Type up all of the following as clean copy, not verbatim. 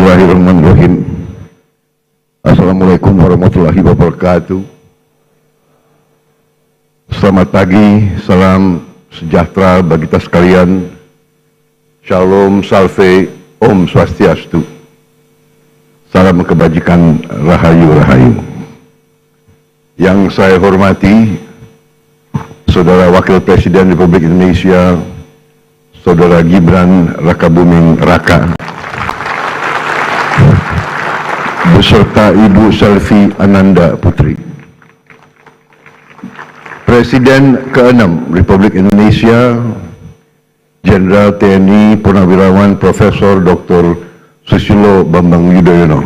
Bismillahirrahmanirrahim. Assalamualaikum warahmatullahi wabarakatuh. Selamat pagi, salam sejahtera bagi kita sekalian. Shalom, salve, Om Swastiastu. Salam kebajikan, rahayu-rahayu. Yang saya hormati, Saudara Wakil Presiden Republik Indonesia, Saudara Gibran Rakabuming Raka, beserta Ibu Selvi Ananda Putri. Presiden ke-6 Republik Indonesia, Jenderal TNI Purnawirawan Profesor Dr. Susilo Bambang Yudhoyono.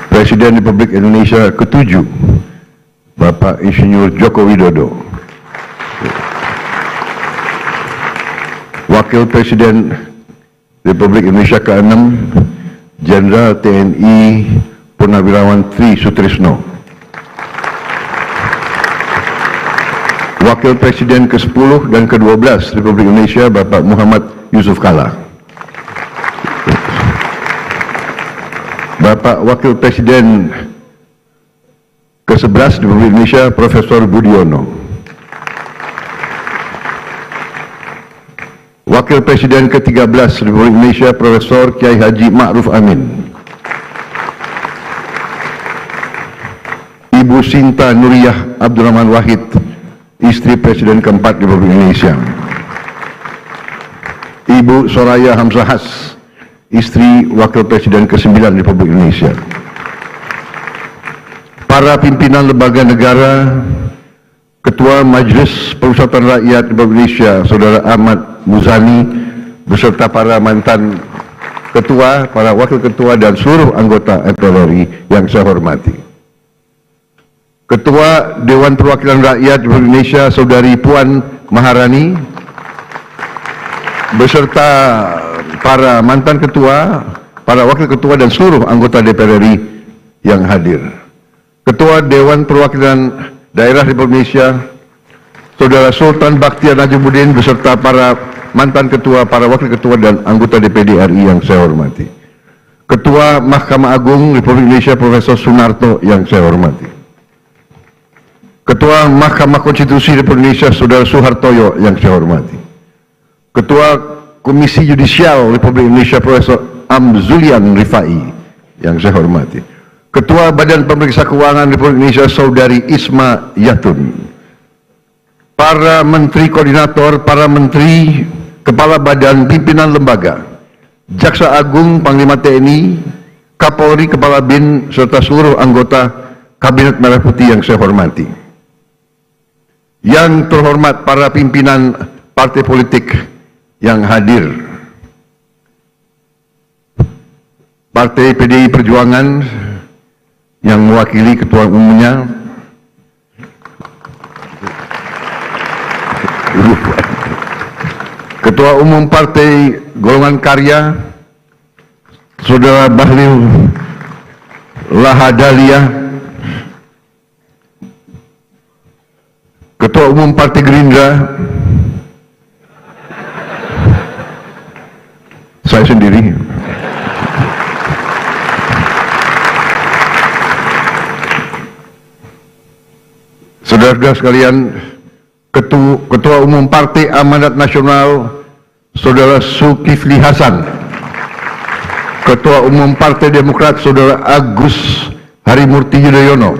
Presiden Republik Indonesia ke-7, Bapak Insinyur Joko Widodo. Wakil Presiden Republik Indonesia ke-6, Jenderal TNI Purnawirawan Tri Sutrisno. Wakil Presiden ke-10 dan ke-12 Republik Indonesia, Bapak Muhammad Yusuf Kalla. Bapak Wakil Presiden ke-11 Republik Indonesia, Profesor Budiono. Wakil Presiden ke-13 Republik Indonesia, Profesor Kiai Haji Ma'ruf Amin. Ibu Sinta Nuriyah Abdurrahman Wahid, istri Presiden ke-4 Republik Indonesia. Ibu Soraya Hamzahas, istri Wakil Presiden ke-9 Republik Indonesia. Para pimpinan lembaga negara, Ketua Majelis Permusyawaratan Rakyat Republik Indonesia, Saudara Ahmad Muzani, beserta para mantan ketua, para wakil ketua, dan seluruh anggota MPR RI yang saya hormati. Ketua Dewan Perwakilan Rakyat Republik Indonesia, Saudari Puan Maharani, beserta para mantan ketua, para wakil ketua, dan seluruh anggota DPR RI yang hadir. Ketua Dewan Perwakilan Daerah Republik Indonesia, Saudara Sultan Bakhtiar Najimuddin, beserta para mantan ketua, para wakil ketua, dan anggota DPD RI yang saya hormati. Ketua Mahkamah Agung Republik Indonesia, Profesor Sunarto, yang saya hormati. Ketua Mahkamah Konstitusi Republik Indonesia, Saudara Suhartoyo, yang saya hormati. Ketua Komisi Yudisial Republik Indonesia, Profesor Amzulian Rifai, yang saya hormati. Ketua Badan Pemeriksa Keuangan Republik Indonesia, Saudari Isma Yatun. Para Menteri Koordinator, para Menteri, Kepala Badan, Pimpinan Lembaga, Jaksa Agung, Panglima TNI, Kapolri, Kepala BIN, serta seluruh anggota Kabinet Merah Putih yang saya hormati. Yang terhormat para pimpinan partai politik yang hadir. Partai PDI Perjuangan yang mewakili ketua umumnya, Ketua Umum Partai Golongan Karya, Saudara Bahlil Lahadalia, Ketua Umum Partai Gerindra, saya sendiri, saudara-saudara sekalian, Ketua Umum Partai Amanat Nasional, Saudara Zulkifli Hasan, Ketua Umum Partai Demokrat, Saudara Agus Harimurti Yudhoyono,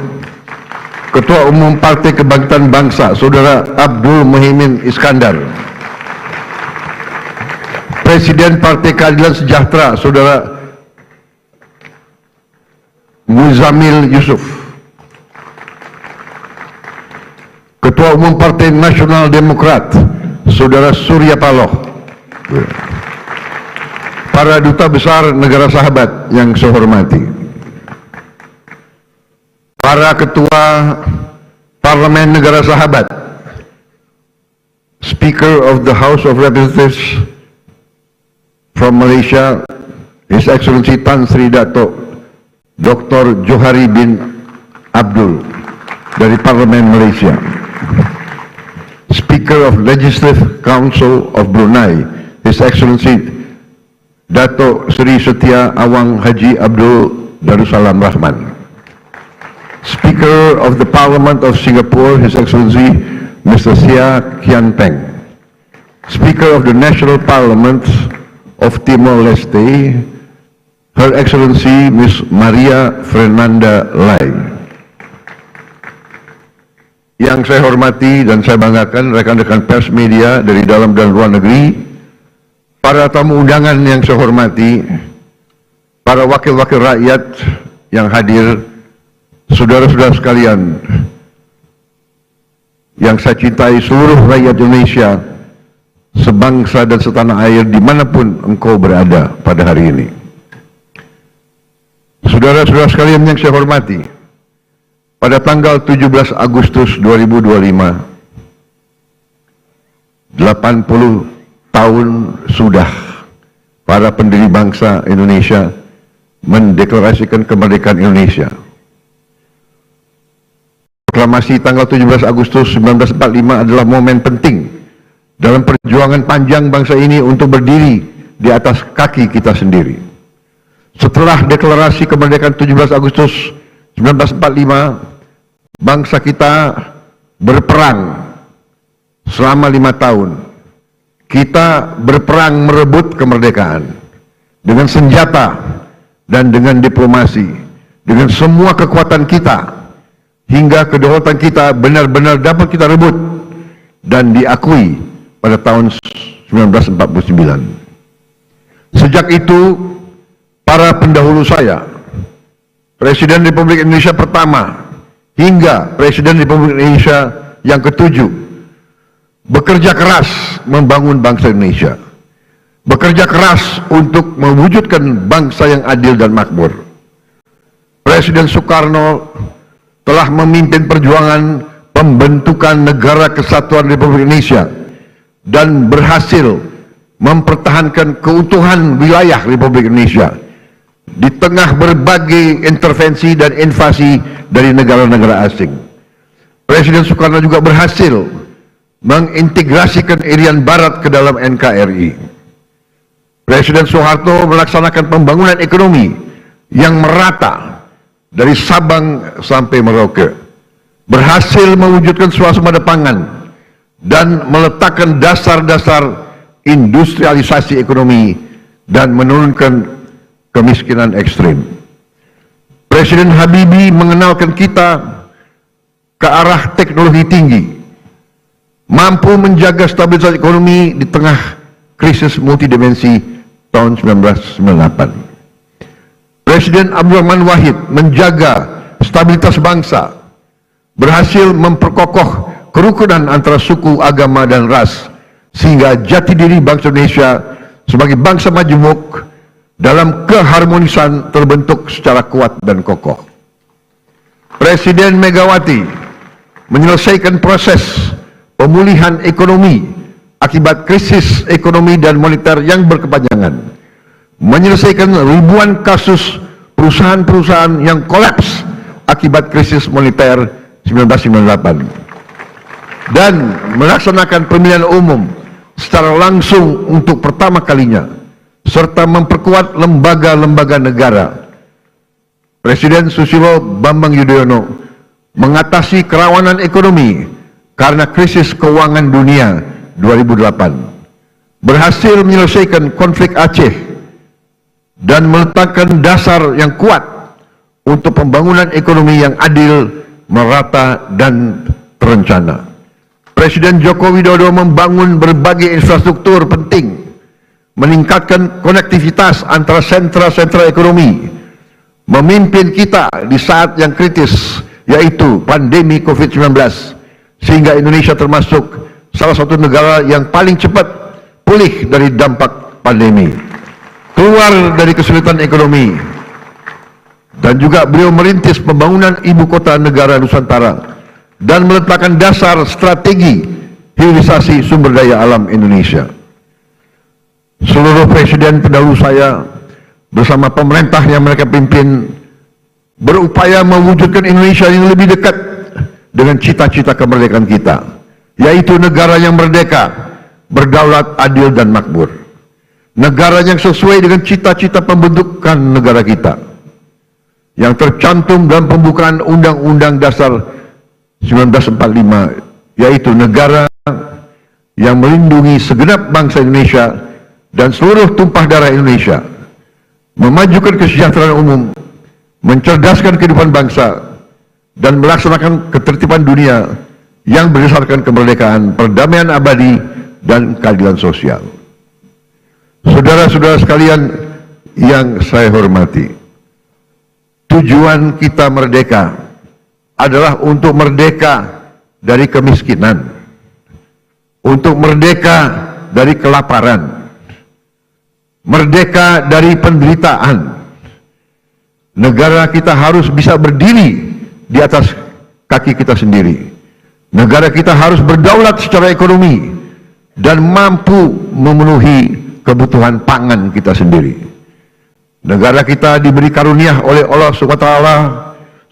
Ketua Umum Partai Kebangkitan Bangsa, Saudara Abdul Muhaimin Iskandar, Presiden Partai Keadilan Sejahtera, Saudara Muzamil Yusuf, Ketua Umum Partai Nasional Demokrat, Saudara Surya Paloh, para duta besar negara sahabat yang saya hormati, para ketua Parlemen negara sahabat, Speaker of the House of Representatives from Malaysia, His Excellency Tan Sri Dato Dr. Johari bin Abdul dari Parlemen Malaysia, Speaker of Legislative Council of Brunei, His Excellency Dato Seri Setia Awang Haji Abdul Darussalam Rahman. Speaker of the Parliament of Singapore, His Excellency Mr. Sia Kian Peng. Speaker of the National Parliament of Timor-Leste, Her Excellency Miss Maria Fernanda Lai. Yang saya hormati dan saya banggakan rekan-rekan pers media dari dalam dan luar negeri, para tamu undangan yang saya hormati, para wakil-wakil rakyat yang hadir, saudara-saudara sekalian yang saya cintai, seluruh rakyat Indonesia, sebangsa dan setanah air dimanapun engkau berada pada hari ini. Saudara-saudara sekalian yang saya hormati, pada tanggal 17 Agustus 2025, 80 tahun sudah para pendiri bangsa Indonesia mendeklarasikan kemerdekaan Indonesia. Proklamasi tanggal 17 Agustus 1945 adalah momen penting dalam perjuangan panjang bangsa ini untuk berdiri di atas kaki kita sendiri. Setelah deklarasi kemerdekaan 17 Agustus 1945, bangsa kita berperang selama 5 tahun. Kita berperang merebut kemerdekaan dengan senjata dan dengan diplomasi, dengan semua kekuatan kita, hingga kedaulatan kita benar-benar dapat kita rebut dan diakui pada tahun 1949. Sejak itu, para pendahulu saya, Presiden Republik Indonesia pertama hingga Presiden Republik Indonesia yang ketujuh, bekerja keras membangun bangsa Indonesia, bekerja keras untuk mewujudkan bangsa yang adil dan makmur. Presiden Soekarno telah memimpin perjuangan pembentukan Negara Kesatuan Republik Indonesia dan berhasil mempertahankan keutuhan wilayah Republik Indonesia di tengah berbagai intervensi dan invasi dari negara-negara asing. Presiden Soekarno juga berhasil mengintegrasikan Irian Barat ke dalam NKRI. Presiden Soeharto melaksanakan pembangunan ekonomi yang merata dari Sabang sampai Merauke, berhasil mewujudkan swasembada pangan dan meletakkan dasar-dasar industrialisasi ekonomi dan menurunkan kemiskinan ekstrim. Presiden Habibie mengenalkan kita ke arah teknologi tinggi, mampu menjaga stabilitas ekonomi di tengah krisis multidimensi tahun 1998. Presiden Abdurrahman Wahid menjaga stabilitas bangsa, berhasil memperkokoh kerukunan antara suku, agama, dan ras, sehingga jati diri bangsa Indonesia sebagai bangsa majemuk dalam keharmonisan terbentuk secara kuat dan kokoh. Presiden Megawati menyelesaikan proses pemulihan ekonomi akibat krisis ekonomi dan moneter yang berkepanjangan, menyelesaikan ribuan kasus perusahaan-perusahaan yang kolaps akibat krisis moneter 1998, dan melaksanakan pemilihan umum secara langsung untuk pertama kalinya, serta memperkuat lembaga-lembaga negara. Presiden Susilo Bambang Yudhoyono mengatasi kerawanan ekonomi karena krisis keuangan dunia 2008, berhasil menyelesaikan konflik Aceh dan meletakkan dasar yang kuat untuk pembangunan ekonomi yang adil, merata, dan terencana. Presiden Joko Widodo membangun berbagai infrastruktur penting, meningkatkan konektivitas antara sentra-sentra ekonomi, memimpin kita di saat yang kritis, yaitu pandemi COVID-19, sehingga Indonesia termasuk salah satu negara yang paling cepat pulih dari dampak pandemi, keluar dari kesulitan ekonomi. Dan juga beliau merintis pembangunan ibu kota negara Nusantara dan meletakkan dasar strategi hilirisasi sumber daya alam Indonesia. Seluruh presiden pendahulu saya bersama pemerintah yang mereka pimpin berupaya mewujudkan Indonesia yang lebih dekat dengan cita-cita kemerdekaan kita, yaitu negara yang merdeka, berdaulat, adil, dan makmur. negara yang sesuai dengan cita-cita pembentukan negara kita, yang tercantum dalam pembukaan Undang-Undang Dasar 1945, yaitu negara yang melindungi segenap bangsa Indonesia dan seluruh tumpah darah Indonesia, memajukan kesejahteraan umum, mencerdaskan kehidupan bangsa, dan melaksanakan ketertiban dunia yang berdasarkan kemerdekaan, perdamaian abadi, dan keadilan sosial. Saudara-saudara sekalian yang saya hormati, tujuan kita merdeka adalah untuk merdeka dari kemiskinan, untuk merdeka dari kelaparan, merdeka dari penderitaan. Negara kita harus bisa berdiri di atas kaki kita sendiri. Negara kita harus berdaulat secara ekonomi dan mampu memenuhi kebutuhan pangan kita sendiri. Negara kita diberi karunia oleh Allah SWT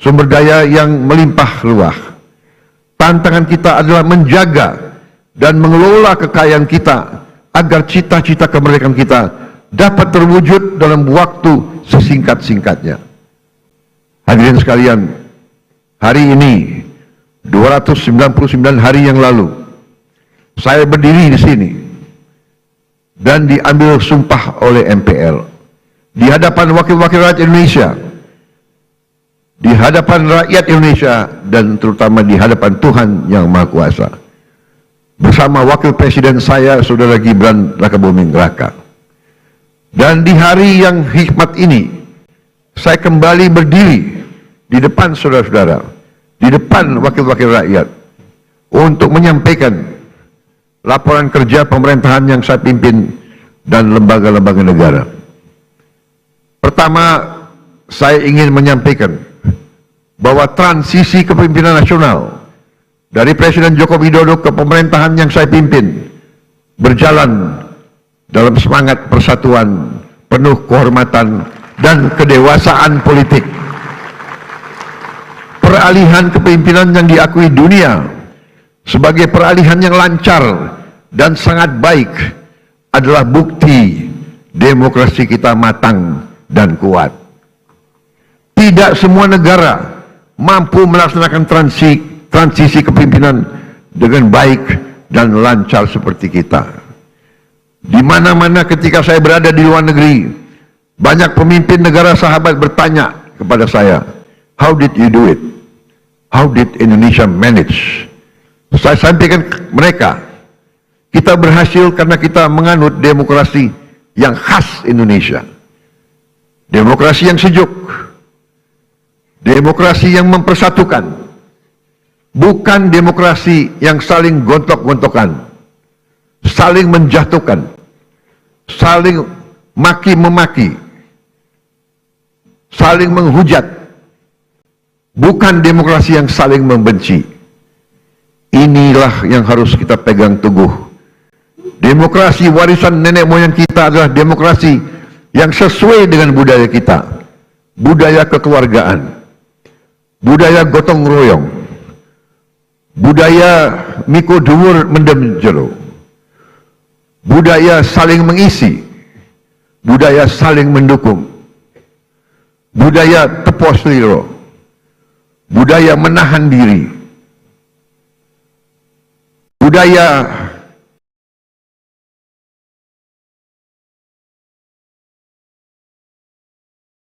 sumber daya yang melimpah ruah. Tantangan kita adalah menjaga dan mengelola kekayaan kita agar cita-cita kemerdekaan kita dapat terwujud dalam waktu sesingkat-singkatnya. Hadirin sekalian, hari ini 299 hari yang lalu saya berdiri di sini dan diambil sumpah oleh MPR di hadapan wakil-wakil rakyat Indonesia, di hadapan rakyat Indonesia, dan terutama di hadapan Tuhan Yang Maha Kuasa, bersama wakil presiden saya, Saudara Gibran Rakabuming Raka. Dan di hari yang hikmat ini, saya kembali berdiri di depan saudara-saudara, di depan wakil-wakil rakyat, untuk menyampaikan laporan kerja pemerintahan yang saya pimpin dan lembaga-lembaga negara. Pertama, saya ingin menyampaikan bahwa transisi kepemimpinan nasional dari Presiden Joko Widodo ke pemerintahan yang saya pimpin berjalan dalam semangat persatuan, penuh kehormatan dan kedewasaan politik. Peralihan kepemimpinan yang diakui dunia sebagai peralihan yang lancar dan sangat baik adalah bukti demokrasi kita matang dan kuat. Tidak semua negara mampu melaksanakan transisi kepemimpinan dengan baik dan lancar seperti kita. Di mana-mana ketika saya berada di luar negeri, banyak pemimpin negara sahabat bertanya kepada saya, "How did you do it? How did Indonesia manage?" Saya sampaikan ke mereka, kita berhasil karena kita menganut demokrasi yang khas Indonesia. Demokrasi yang sejuk, demokrasi yang mempersatukan, bukan demokrasi yang saling gontok-gontokan, saling menjatuhkan, saling maki-memaki, saling menghujat, bukan demokrasi yang saling membenci. Inilah yang harus kita pegang teguh. Demokrasi warisan nenek moyang kita adalah demokrasi yang sesuai dengan budaya kita, budaya kekeluargaan, budaya gotong royong, budaya miko dhuwur mendem jero, budaya saling mengisi, budaya saling mendukung, budaya tepo sliro, budaya menahan diri, budaya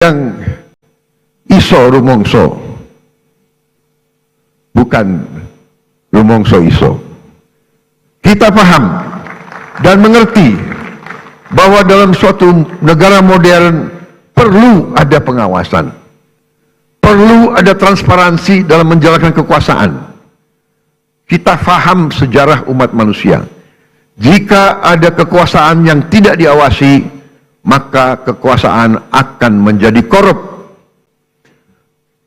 yang iso rumongso, bukan rumongso iso. Kita paham dan mengerti bahwa dalam suatu negara modern perlu ada pengawasan, perlu ada transparansi dalam menjalankan kekuasaan. Kita paham sejarah umat manusia. Jika ada kekuasaan yang tidak diawasi, maka kekuasaan akan menjadi korup.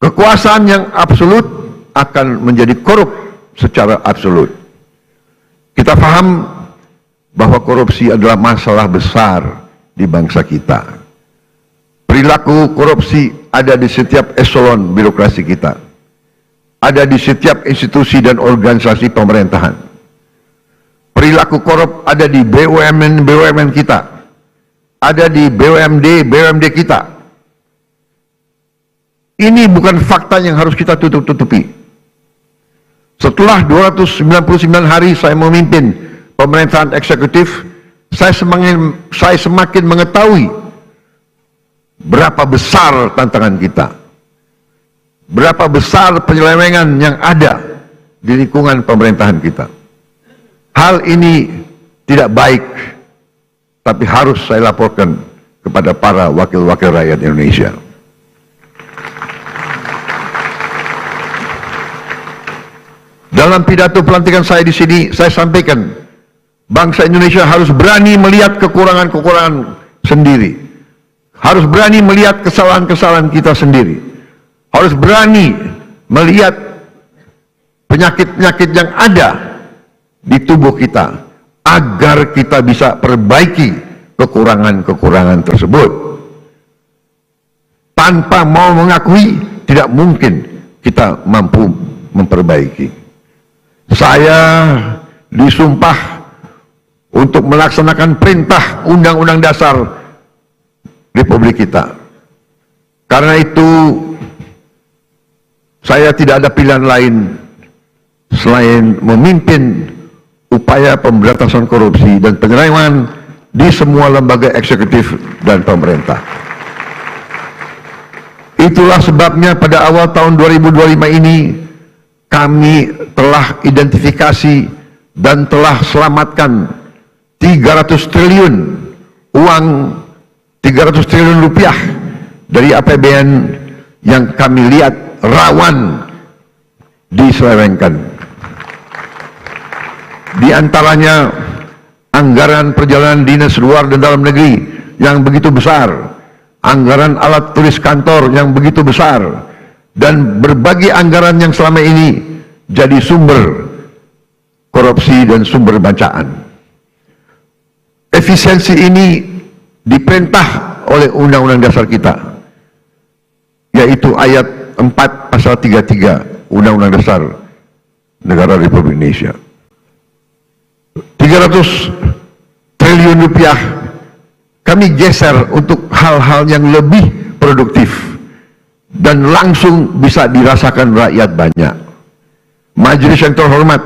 Kekuasaan yang absolut akan menjadi korup secara absolut. Kita paham bahwa korupsi adalah masalah besar di bangsa kita. Perilaku korupsi ada di setiap eselon birokrasi kita, ada di setiap institusi dan organisasi pemerintahan. Perilaku korup ada di BUMN kita, ada di BUMD kita. Ini bukan fakta yang harus kita tutup-tutupi. Setelah 299 hari saya memimpin pemerintahan eksekutif, saya semakin mengetahui berapa besar tantangan kita, berapa besar penyelewengan yang ada di lingkungan pemerintahan kita. Hal ini tidak baik, tapi harus saya laporkan kepada para wakil-wakil rakyat Indonesia. Dalam pidato pelantikan saya di sini, saya sampaikan, bangsa Indonesia harus berani melihat kekurangan-kekurangan sendiri. Harus berani melihat kesalahan-kesalahan kita sendiri. Harus berani melihat penyakit-penyakit yang ada di tubuh kita, agar kita bisa perbaiki kekurangan-kekurangan tersebut. Tanpa mau mengakui, tidak mungkin kita mampu memperbaiki. Saya disumpah untuk melaksanakan perintah Undang-Undang Dasar Republik kita. Karena itu, saya tidak ada pilihan lain selain memimpin upaya pemberantasan korupsi dan penyelewengan di semua lembaga eksekutif dan pemerintah. Itulah sebabnya pada awal tahun 2025 ini kami telah identifikasi dan telah selamatkan 300 triliun rupiah dari APBN yang kami lihat rawan diselewengkan. Di antaranya anggaran perjalanan dinas luar dan dalam negeri yang begitu besar, anggaran alat tulis kantor yang begitu besar, dan berbagai anggaran yang selama ini jadi sumber korupsi dan sumber bacaan. Efisiensi ini diperintah oleh Undang-Undang Dasar kita, yaitu ayat 4 pasal 33 Undang-Undang Dasar Negara Republik Indonesia. 300 triliun rupiah kami geser untuk hal-hal yang lebih produktif dan langsung bisa dirasakan rakyat banyak. Majelis yang terhormat,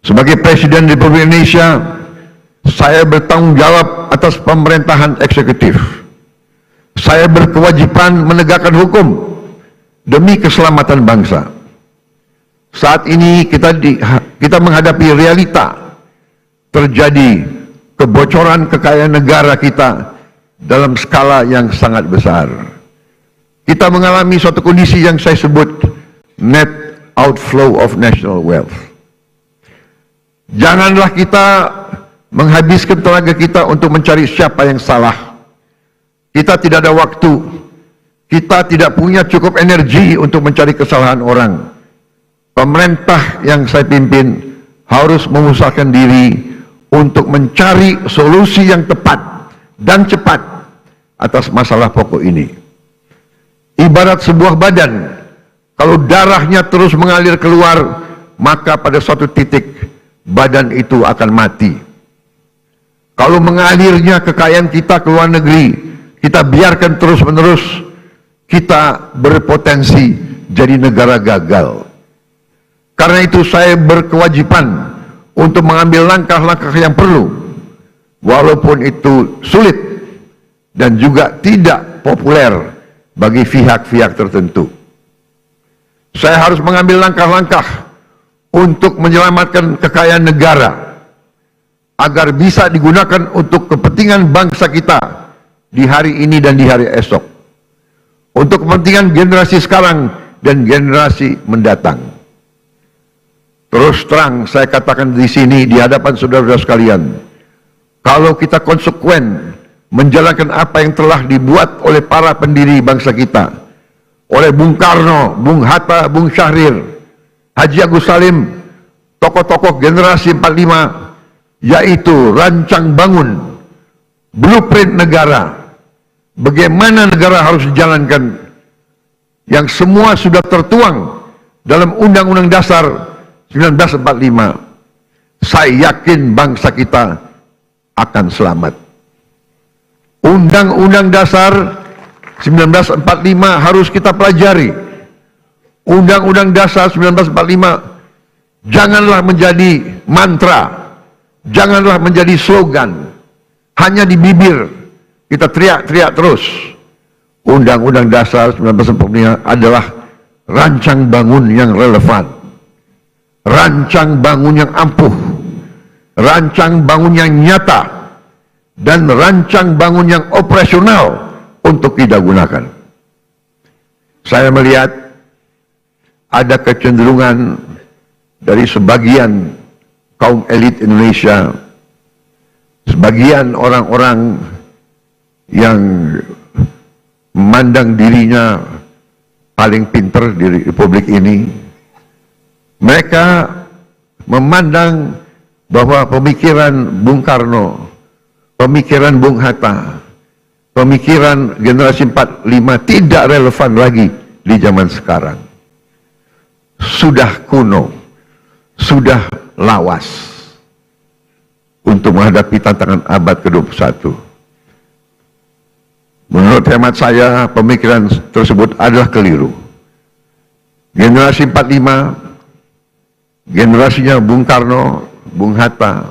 sebagai Presiden Republik Indonesia, saya bertanggung jawab atas pemerintahan eksekutif. Saya berkewajiban menegakkan hukum demi keselamatan bangsa. Saat ini kita menghadapi realita terjadi kebocoran kekayaan negara kita dalam skala yang sangat besar. Kita mengalami suatu kondisi yang saya sebut net outflow of national wealth. Janganlah kita menghabiskan tenaga kita untuk mencari siapa yang salah. Kita tidak ada waktu. Kita tidak punya cukup energi untuk mencari kesalahan orang. Pemerintah yang saya pimpin harus mengusahakan diri untuk mencari solusi yang tepat dan cepat atas masalah pokok ini. Ibarat sebuah badan, kalau darahnya terus mengalir keluar, maka pada suatu titik badan itu akan mati. Kalau mengalirnya kekayaan kita ke luar negeri, kita biarkan terus-menerus, kita berpotensi jadi negara gagal. Karena itu saya berkewajiban untuk mengambil langkah-langkah yang perlu, walaupun itu sulit dan juga tidak populer bagi pihak-pihak tertentu. Saya harus mengambil langkah-langkah untuk menyelamatkan kekayaan negara agar bisa digunakan untuk kepentingan bangsa kita di hari ini dan di hari esok, untuk kepentingan generasi sekarang dan generasi mendatang. Terus terang saya katakan di sini di hadapan saudara-saudara sekalian, kalau kita konsekuen menjalankan apa yang telah dibuat oleh para pendiri bangsa kita, oleh Bung Karno, Bung Hatta, Bung Syahrir, Haji Agus Salim, tokoh-tokoh generasi 45, yaitu rancang bangun, blueprint negara, bagaimana negara harus dijalankan, yang semua sudah tertuang dalam Undang-Undang Dasar 1945, saya yakin bangsa kita akan selamat. Undang-Undang Dasar 1945 harus kita pelajari. Undang-Undang Dasar 1945 janganlah menjadi mantra, janganlah menjadi slogan, hanya di bibir kita teriak-teriak terus. Undang-Undang Dasar 1945 adalah rancang bangun yang relevan, rancang bangun yang ampuh, rancang bangun yang nyata, dan rancang bangun yang operasional untuk kita gunakan. Saya melihat ada kecenderungan dari sebagian kaum elit Indonesia, sebagian orang-orang yang memandang dirinya paling pinter di republik ini. Mereka memandang bahwa pemikiran Bung Karno, pemikiran Bung Hatta, pemikiran generasi 45 tidak relevan lagi di zaman sekarang. Sudah kuno, sudah lawas untuk menghadapi tantangan abad ke-21. Menurut hemat saya, pemikiran tersebut adalah keliru. Generasi 45, generasinya Bung Karno, Bung Hatta,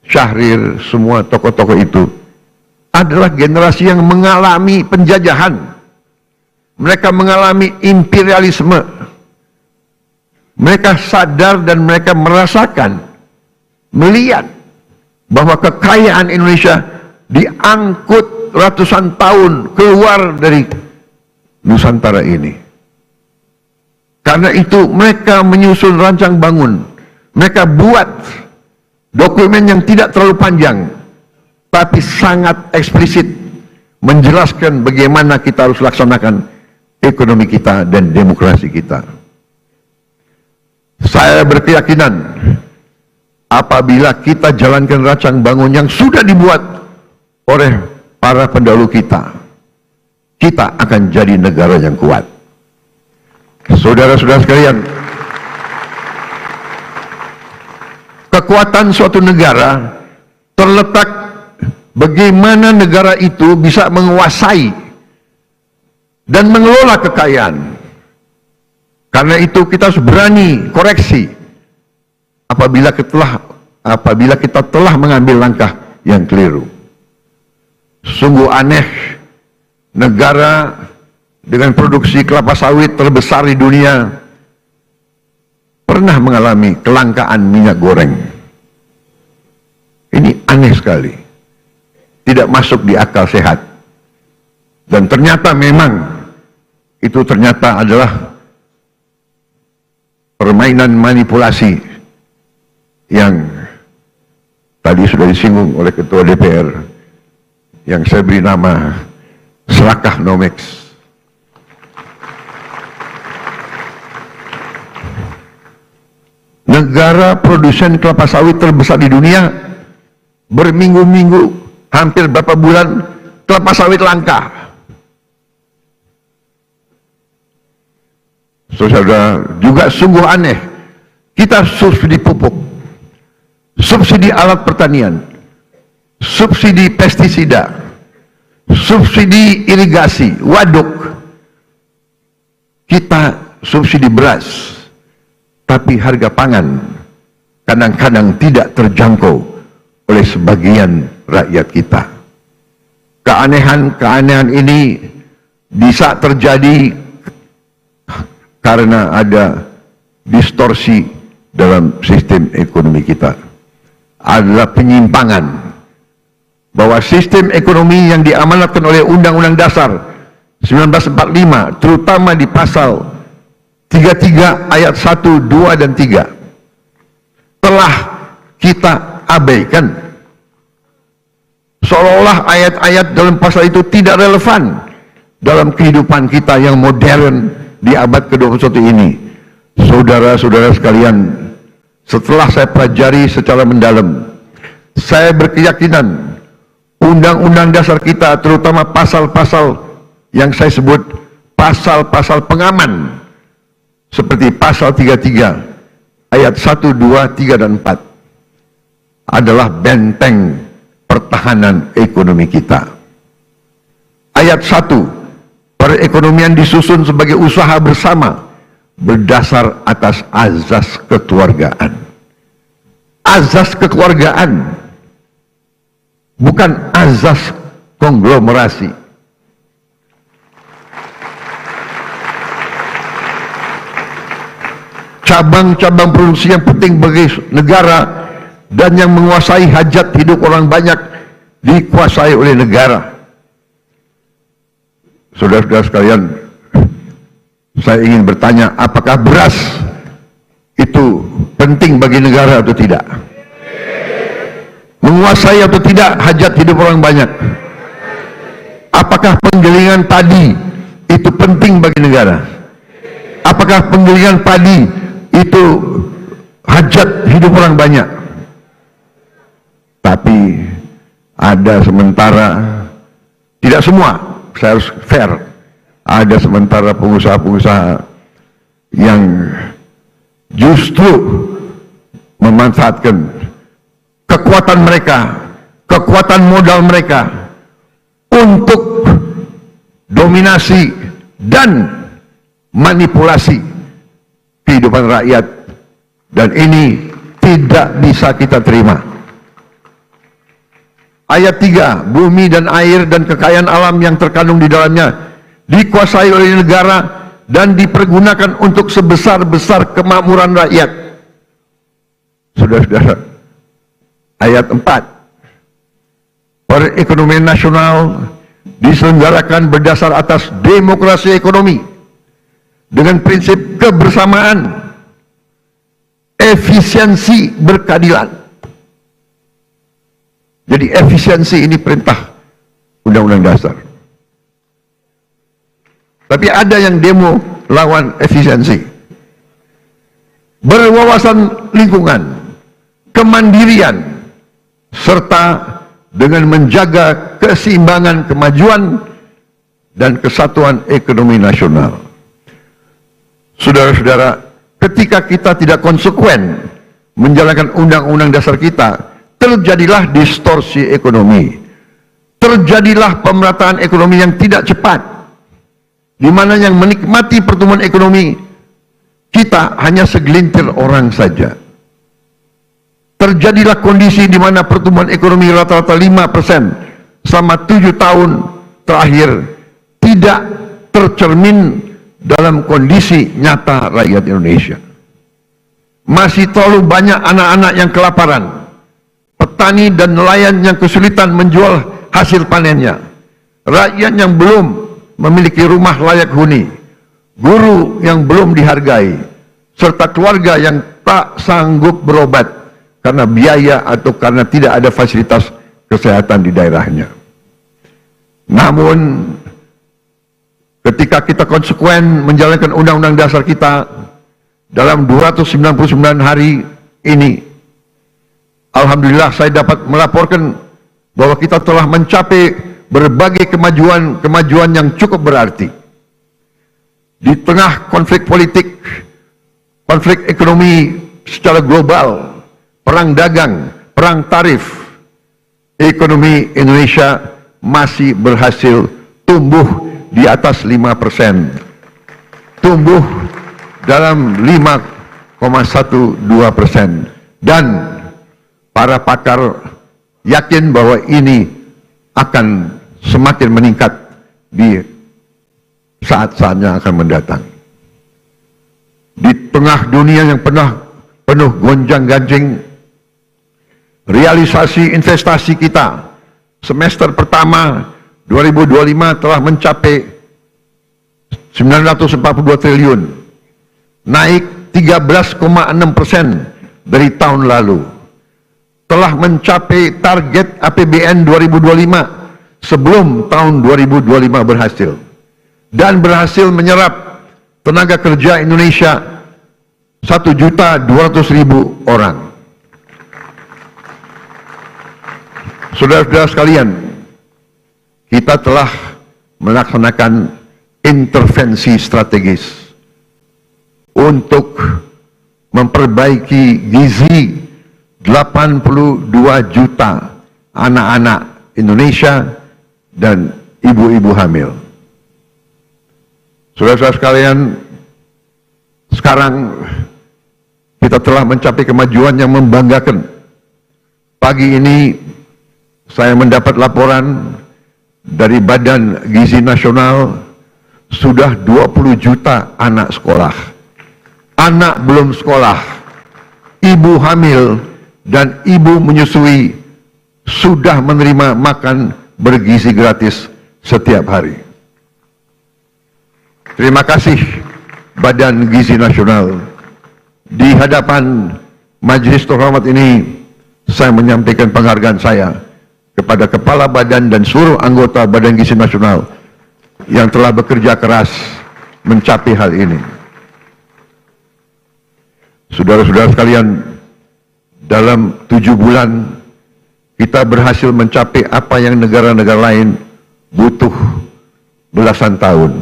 Syahrir, semua tokoh-tokoh itu adalah generasi yang mengalami penjajahan. Mereka mengalami imperialisme. Mereka sadar dan mereka merasakan, melihat bahwa kekayaan Indonesia diangkut ratusan tahun keluar dari Nusantara ini. Karena itu mereka menyusun rancang bangun. Mereka buat dokumen yang tidak terlalu panjang, tapi sangat eksplisit, menjelaskan bagaimana kita harus laksanakan ekonomi kita dan demokrasi kita. Saya berkeyakinan apabila kita jalankan rancang bangun yang sudah dibuat oleh para pendahulu kita, kita akan jadi negara yang kuat. Saudara-saudara sekalian, kekuatan suatu negara terletak bagaimana negara itu bisa menguasai dan mengelola kekayaan. Karena itu kita harus berani koreksi apabila kita telah mengambil langkah yang keliru. Sungguh aneh, negara dengan produksi kelapa sawit terbesar di dunia pernah mengalami kelangkaan minyak goreng. Ini aneh sekali, tidak masuk di akal sehat. Dan ternyata memang itu ternyata adalah permainan manipulasi yang tadi sudah disinggung oleh Ketua DPR, yang saya beri nama serakah Nomex. Negara produsen kelapa sawit terbesar di dunia, berminggu-minggu, hampir berapa bulan, kelapa sawit langka. Saudara, juga sungguh aneh, kita subsidi pupuk, subsidi alat pertanian, subsidi pestisida, subsidi irigasi, waduk, kita subsidi beras, tapi harga pangan kadang-kadang tidak terjangkau oleh sebagian rakyat kita. Keanehan-keanehan ini bisa terjadi karena ada distorsi dalam sistem ekonomi kita. Adalah penyimpangan bahwa sistem ekonomi yang diamanatkan oleh Undang-Undang Dasar 1945, terutama di pasal 33 ayat 1, 2, dan 3, telah kita abaikan. Seolah-olah ayat-ayat dalam pasal itu tidak relevan dalam kehidupan kita yang modern di abad ke-21 ini. Saudara-saudara sekalian, setelah saya pelajari secara mendalam, saya berkeyakinan Undang-Undang Dasar kita, terutama pasal-pasal yang saya sebut pasal-pasal pengaman, seperti pasal 33 ayat 1, 2, 3, dan 4, adalah benteng pertahanan ekonomi kita. Ayat 1, perekonomian disusun sebagai usaha bersama berdasar atas azas kekeluargaan. Azas kekeluargaan, bukan azas konglomerasi. Cabang-cabang produksi yang penting bagi negara dan yang menguasai hajat hidup orang banyak dikuasai oleh negara. Saudara-saudara sekalian, saya ingin bertanya, apakah beras itu penting bagi negara atau tidak? Menguasai atau tidak hajat hidup orang banyak? Apakah penggilingan padi itu penting bagi negara? Apakah penggilingan padi itu hajat hidup orang banyak? Tapi ada sementara, tidak semua, saya harus fair, ada sementara pengusaha-pengusaha yang justru memanfaatkan kekuatan mereka, kekuatan modal mereka untuk dominasi dan manipulasi kehidupan rakyat, dan ini tidak bisa kita terima. Ayat 3, bumi dan air dan kekayaan alam yang terkandung di dalamnya dikuasai oleh negara dan dipergunakan untuk sebesar-besar kemakmuran rakyat. Saudara-saudara, ayat 4, perekonomian nasional diselenggarakan berdasar atas demokrasi ekonomi dengan prinsip kebersamaan, efisiensi, berkeadilan. Jadi efisiensi ini perintah Undang-Undang Dasar. Tapi ada yang demo lawan efisiensi. Berwawasan lingkungan, kemandirian, serta dengan menjaga keseimbangan kemajuan dan kesatuan ekonomi nasional. Saudara-saudara, ketika kita tidak konsekuen menjalankan Undang-Undang Dasar kita, terjadilah distorsi ekonomi, terjadilah pemerataan ekonomi yang tidak cepat, di mana yang menikmati pertumbuhan ekonomi kita hanya segelintir orang saja. Terjadilah kondisi di mana pertumbuhan ekonomi rata-rata 5% selama 7 tahun terakhir tidak tercermin dalam kondisi nyata rakyat Indonesia. Masih terlalu banyak anak-anak yang kelaparan, petani dan nelayan yang kesulitan menjual hasil panennya, rakyat yang belum memiliki rumah layak huni, guru yang belum dihargai, serta keluarga yang tak sanggup berobat karena biaya atau karena tidak ada fasilitas kesehatan di daerahnya. Namun, ketika kita konsekuen menjalankan Undang-Undang Dasar kita dalam 299 hari ini, alhamdulillah saya dapat melaporkan bahwa kita telah mencapai berbagai kemajuan yang cukup berarti. Di tengah konflik politik, konflik ekonomi secara global, perang dagang, perang tarif, ekonomi Indonesia masih berhasil tumbuh di atas 5%. Tumbuh dalam 5,12%. Dan para pakar yakin bahwa ini akan semakin meningkat di saat-saatnya akan mendatang. Di tengah dunia yang penuh gonjang-ganjing, realisasi investasi kita semester pertama 2025 telah mencapai 942 triliun, naik 13,6% dari tahun lalu. Telah mencapai target APBN 2025 sebelum tahun 2025 berhasil, dan berhasil menyerap tenaga kerja Indonesia 1.200.000 orang. Saudara-saudara sekalian, kita telah melaksanakan intervensi strategis untuk memperbaiki gizi 82 juta anak-anak Indonesia dan ibu-ibu hamil. Saudara-saudara sekalian, sekarang kita telah mencapai kemajuan yang membanggakan. Pagi ini saya mendapat laporan dari Badan Gizi Nasional, sudah 20 juta anak sekolah. Anak belum sekolah, ibu hamil, dan ibu menyusui sudah menerima makan bergizi gratis setiap hari. Terima kasih Badan Gizi Nasional. Di hadapan majelis terhormat ini, saya menyampaikan penghargaan saya kepada Kepala Badan dan seluruh anggota Badan Gizi Nasional yang telah bekerja keras mencapai hal ini. Saudara-saudara sekalian, dalam 7 bulan kita berhasil mencapai apa yang negara-negara lain butuh belasan tahun.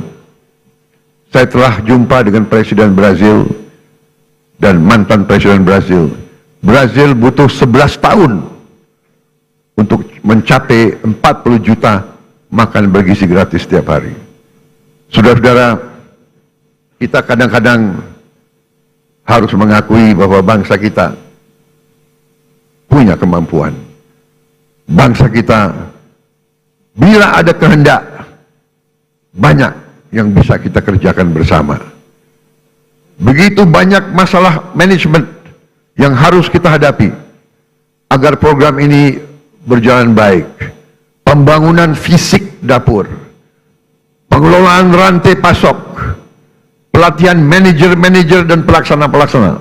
Saya telah jumpa dengan Presiden Brazil dan mantan Presiden Brazil. Brazil butuh 11 tahun untuk mencapai 40 juta makan bergizi gratis setiap hari. Saudara-saudara, kita kadang-kadang harus mengakui bahwa bangsa kita punya kemampuan. Bangsa kita, bila ada kehendak, banyak yang bisa kita kerjakan bersama. Begitu banyak masalah manajemen yang harus kita hadapi agar program ini berjalan baik. Pembangunan fisik dapur, pengelolaan rantai pasok, pelatihan manajer-manajer dan pelaksana-pelaksana.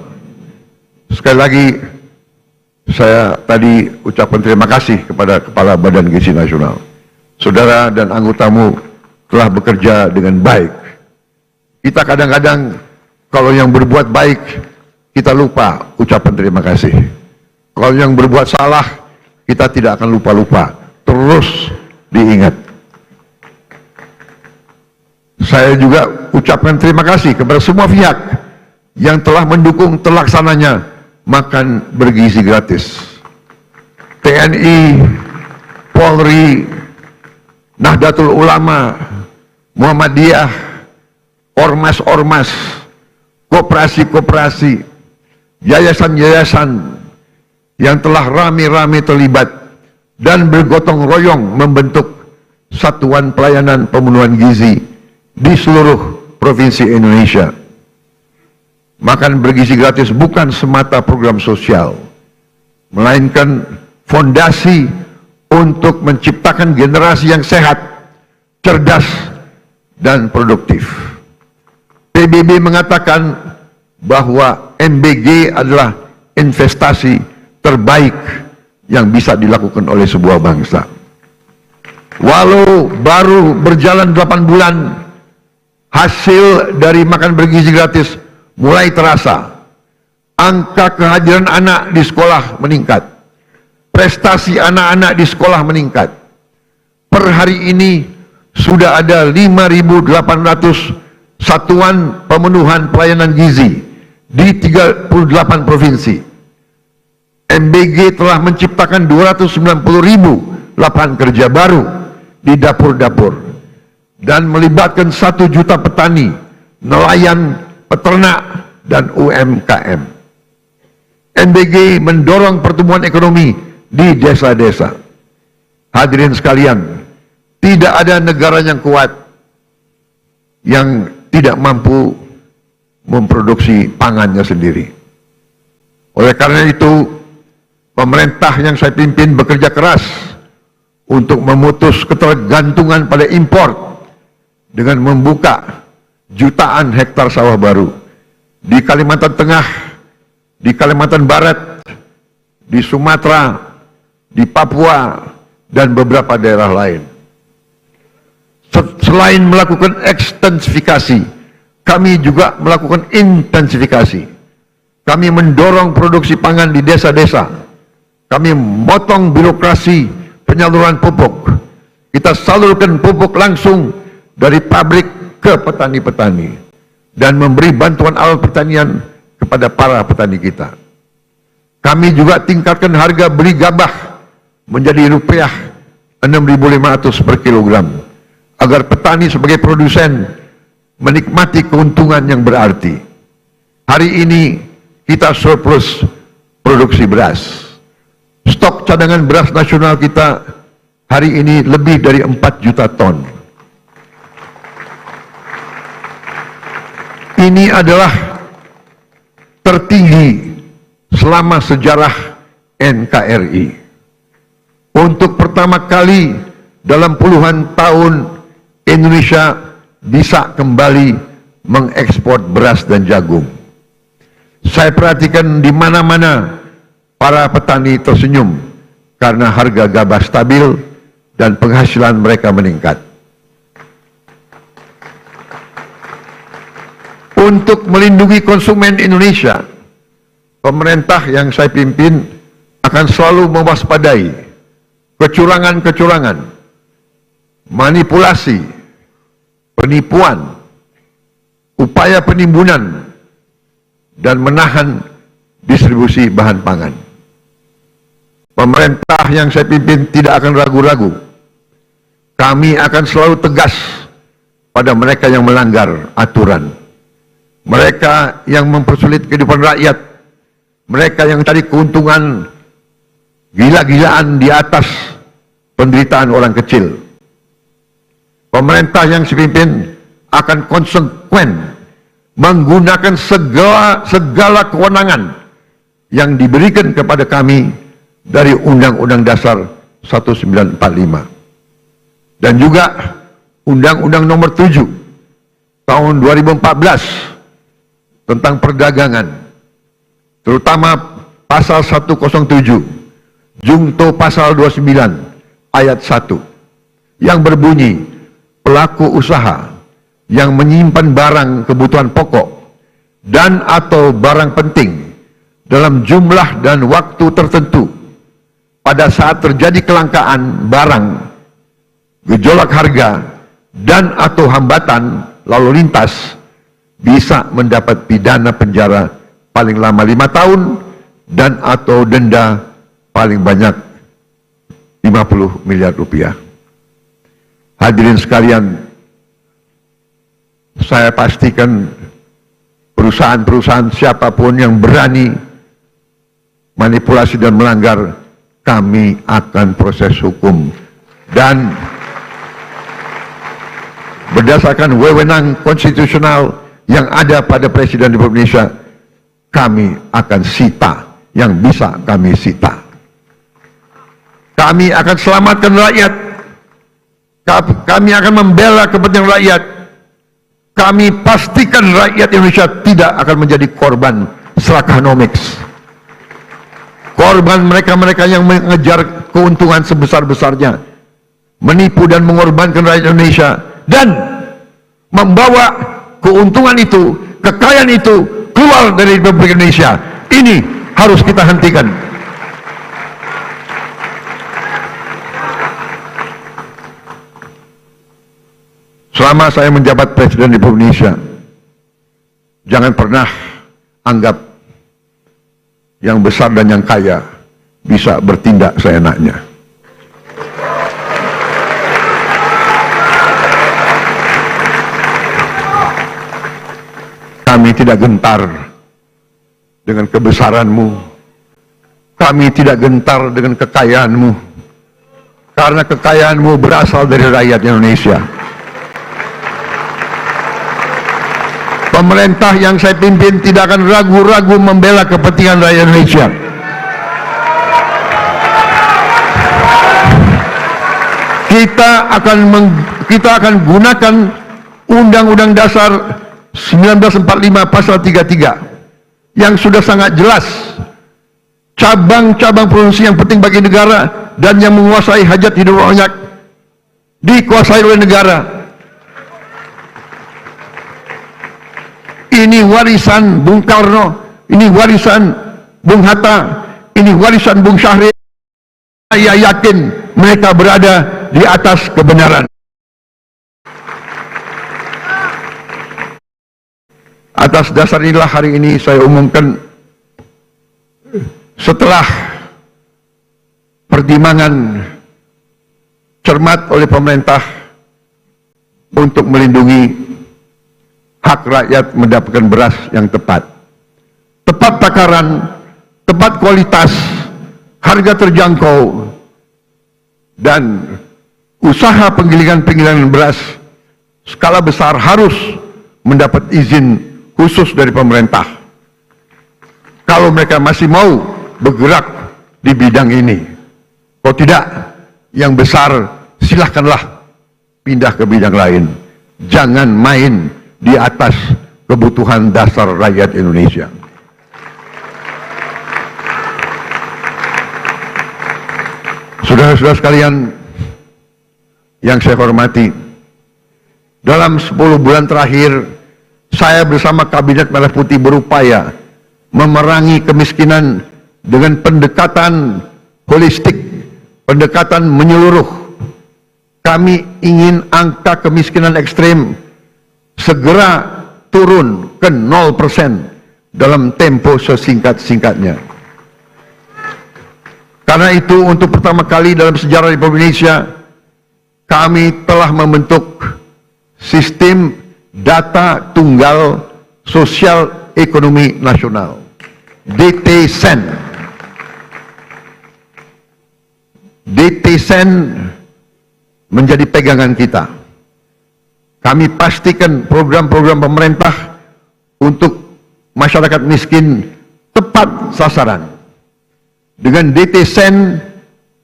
Sekali lagi, saya tadi ucapkan terima kasih kepada Kepala Badan Gizi Nasional. Saudara dan anggotamu telah bekerja dengan baik. Kita kadang-kadang kalau yang berbuat baik, kita lupa ucapan terima kasih. Kalau yang berbuat salah, kita tidak akan lupa-lupa. Terus diingat. Saya juga ucapkan terima kasih kepada semua pihak yang telah mendukung terlaksananya makan bergizi gratis. TNI, Polri, Nahdlatul Ulama, Muhammadiyah, ormas-ormas, koperasi-koperasi, yayasan-yayasan yang telah rame-rame terlibat dan bergotong royong membentuk Satuan Pelayanan Pemenuhan Gizi di seluruh provinsi Indonesia. Makan bergizi gratis bukan semata program sosial, melainkan fondasi untuk menciptakan generasi yang sehat, cerdas, dan produktif. PBB mengatakan bahwa MBG adalah investasi terbaik yang bisa dilakukan oleh sebuah bangsa. Walau baru berjalan 8 bulan, hasil dari makan bergizi gratis mulai terasa. Angka kehadiran anak di sekolah meningkat. Prestasi anak-anak di sekolah meningkat. Per hari ini sudah ada 5.800 satuan pemenuhan pelayanan gizi di 38 provinsi. MBG telah menciptakan 290.000 lapangan kerja baru di dapur-dapur dan melibatkan 1 juta petani, nelayan, peternak, dan UMKM. MBG mendorong pertumbuhan ekonomi di desa-desa. Hadirin sekalian, tidak ada negara yang kuat yang tidak mampu memproduksi pangannya sendiri. Oleh karena itu, pemerintah yang saya pimpin bekerja keras untuk memutus ketergantungan pada impor dengan membuka jutaan hektar sawah baru di Kalimantan Tengah, di Kalimantan Barat, di Sumatera, di Papua, dan beberapa daerah lain. Selain melakukan ekstensifikasi, kami juga melakukan intensifikasi. Kami mendorong produksi pangan di desa-desa. Kami memotong birokrasi penyaluran pupuk. Kita salurkan pupuk langsung dari pabrik ke petani-petani dan memberi bantuan alat pertanian kepada para petani kita. Kami juga tingkatkan harga beli gabah menjadi rupiah 6.500 per kilogram, agar petani sebagai produsen menikmati keuntungan yang berarti. Hari ini kita surplus produksi beras. Stok cadangan beras nasional kita hari ini lebih dari 4 juta ton. Ini adalah tertinggi selama sejarah NKRI. Untuk pertama kali dalam puluhan tahun Indonesia bisa kembali mengekspor beras dan jagung. Saya perhatikan di mana-mana para petani tersenyum karena harga gabah stabil dan penghasilan mereka meningkat. Untuk melindungi konsumen Indonesia, pemerintah yang saya pimpin akan selalu mewaspadai kecurangan-kecurangan, manipulasi, penipuan, upaya penimbunan, dan menahan distribusi bahan pangan. Pemerintah yang saya pimpin tidak akan ragu-ragu. Kami akan selalu tegas pada mereka yang melanggar aturan, mereka yang mempersulit kehidupan rakyat, mereka yang cari keuntungan gila-gilaan di atas penderitaan orang kecil. Pemerintah yang saya pimpin akan konsekuen menggunakan segala kewenangan yang diberikan kepada kami dari Undang-Undang Dasar 1945 dan juga Undang-Undang Nomor 7 tahun 2014 tentang perdagangan, terutama pasal 107 Jungto pasal 29 ayat 1 yang berbunyi, pelaku usaha yang menyimpan barang kebutuhan pokok dan atau barang penting dalam jumlah dan waktu tertentu pada saat terjadi kelangkaan barang, gejolak harga, dan atau hambatan lalu lintas bisa mendapat pidana penjara paling lama 5 tahun dan atau denda paling banyak 50 miliar rupiah. Hadirin sekalian, saya pastikan perusahaan-perusahaan siapapun yang berani manipulasi dan melanggar, kami akan proses hukum. Dan berdasarkan wewenang konstitusional yang ada pada Presiden Republik Indonesia, kami akan sita yang bisa kami sita. Kami akan selamatkan rakyat. Kami akan membela kepentingan rakyat. Kami pastikan rakyat Indonesia tidak akan menjadi korban serakanomics. Korban mereka-mereka yang mengejar keuntungan sebesar-besarnya, menipu dan mengorbankan rakyat Indonesia, dan membawa keuntungan itu, kekayaan itu keluar dari Republik Indonesia. Ini harus kita hentikan. Selama saya menjabat Presiden Republik Indonesia, jangan pernah anggap yang besar dan yang kaya bisa bertindak seenaknya. Kami tidak gentar dengan kebesaranmu. Kami tidak gentar dengan kekayaanmu. Karena kekayaanmu berasal dari rakyat Indonesia. Pemerintah yang saya pimpin tidak akan ragu-ragu membela kepentingan rakyat Indonesia. Kita akan gunakan Undang-Undang Dasar 1945 pasal 33 yang sudah sangat jelas cabang-cabang produksi yang penting bagi negara dan yang menguasai hajat hidup rakyat dikuasai oleh negara. Ini warisan Bung Karno, ini warisan Bung Hatta, ini warisan Bung Syahrir. Saya yakin mereka berada di atas kebenaran. Atas dasar inilah hari ini saya umumkan, setelah pertimbangan cermat oleh pemerintah untuk melindungi hak rakyat mendapatkan beras yang tepat. Tepat takaran, tepat kualitas, harga terjangkau, dan usaha penggilingan beras skala besar harus mendapat izin khusus dari pemerintah. Kalau mereka masih mau bergerak di bidang ini. Kalau tidak, yang besar silahkanlah pindah ke bidang lain. Jangan main di atas kebutuhan dasar rakyat Indonesia. Saudara-saudara sekalian yang saya hormati, dalam 10 bulan terakhir, saya bersama Kabinet Merah Putih berupaya memerangi kemiskinan dengan pendekatan holistik, pendekatan menyeluruh. Kami ingin angka kemiskinan ekstrem segera turun ke 0% dalam tempo sesingkat-singkatnya. Karena itu, untuk pertama kali dalam sejarah Republik Indonesia, kami telah membentuk sistem data tunggal sosial ekonomi nasional, DTSEN. DTSEN menjadi pegangan kita. Kami pastikan program-program pemerintah untuk masyarakat miskin tepat sasaran. Dengan DTSEN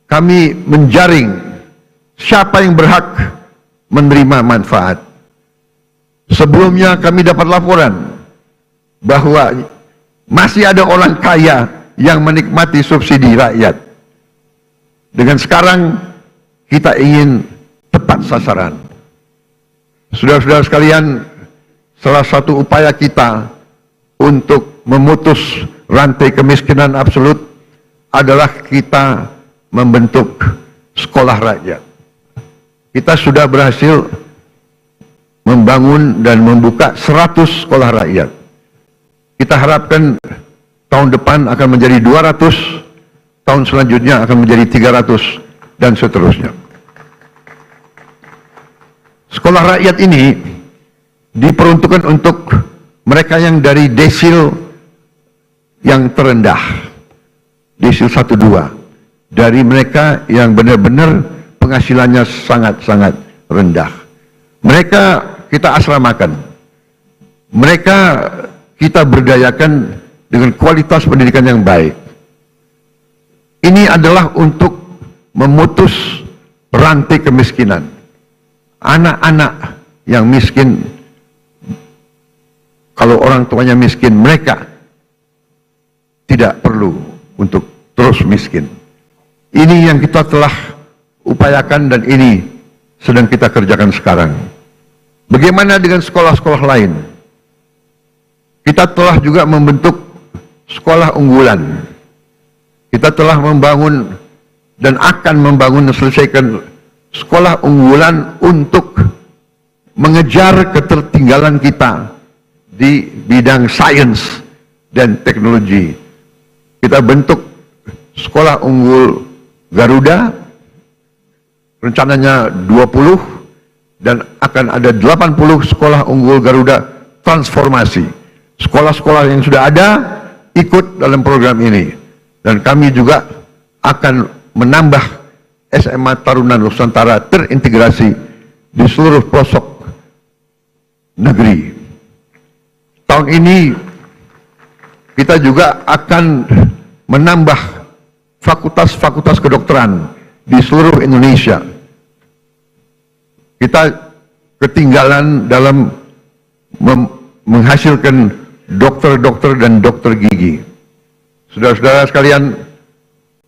kami menjaring siapa yang berhak menerima manfaat. Sebelumnya kami dapat laporan bahwa masih ada orang kaya yang menikmati subsidi rakyat. Dengan sekarang kita ingin tepat sasaran. Saudara-saudara sekalian, salah satu upaya kita untuk memutus rantai kemiskinan absolut adalah kita membentuk sekolah rakyat. Kita sudah berhasil membangun dan membuka 100 sekolah rakyat. Kita harapkan tahun depan akan menjadi 200, tahun selanjutnya akan menjadi 300, dan seterusnya. Sekolah rakyat ini diperuntukkan untuk mereka yang dari desil yang terendah, desil 1-2, dari mereka yang benar-benar penghasilannya sangat-sangat rendah. Mereka kita asramakan, mereka kita berdayakan dengan kualitas pendidikan yang baik. Ini adalah untuk memutus rantai kemiskinan. Anak-anak yang miskin, kalau orang tuanya miskin, mereka tidak perlu untuk terus miskin. Ini yang kita telah upayakan dan ini sedang kita kerjakan sekarang. Bagaimana dengan sekolah-sekolah lain? Kita telah juga membentuk sekolah unggulan. Kita telah membangun dan akan membangun dan selesaikan sekolah unggulan untuk mengejar ketertinggalan kita di bidang sains dan teknologi. Kita bentuk sekolah unggul Garuda, rencananya 20, dan akan ada 80 sekolah unggul Garuda transformasi. Sekolah-sekolah yang sudah ada ikut dalam program ini. Dan kami juga akan menambah SMA Taruna Nusantara terintegrasi di seluruh pelosok negeri. Tahun ini kita juga akan menambah fakultas-fakultas kedokteran di seluruh Indonesia. Kita ketinggalan dalam menghasilkan dokter-dokter dan dokter gigi. Saudara-saudara sekalian,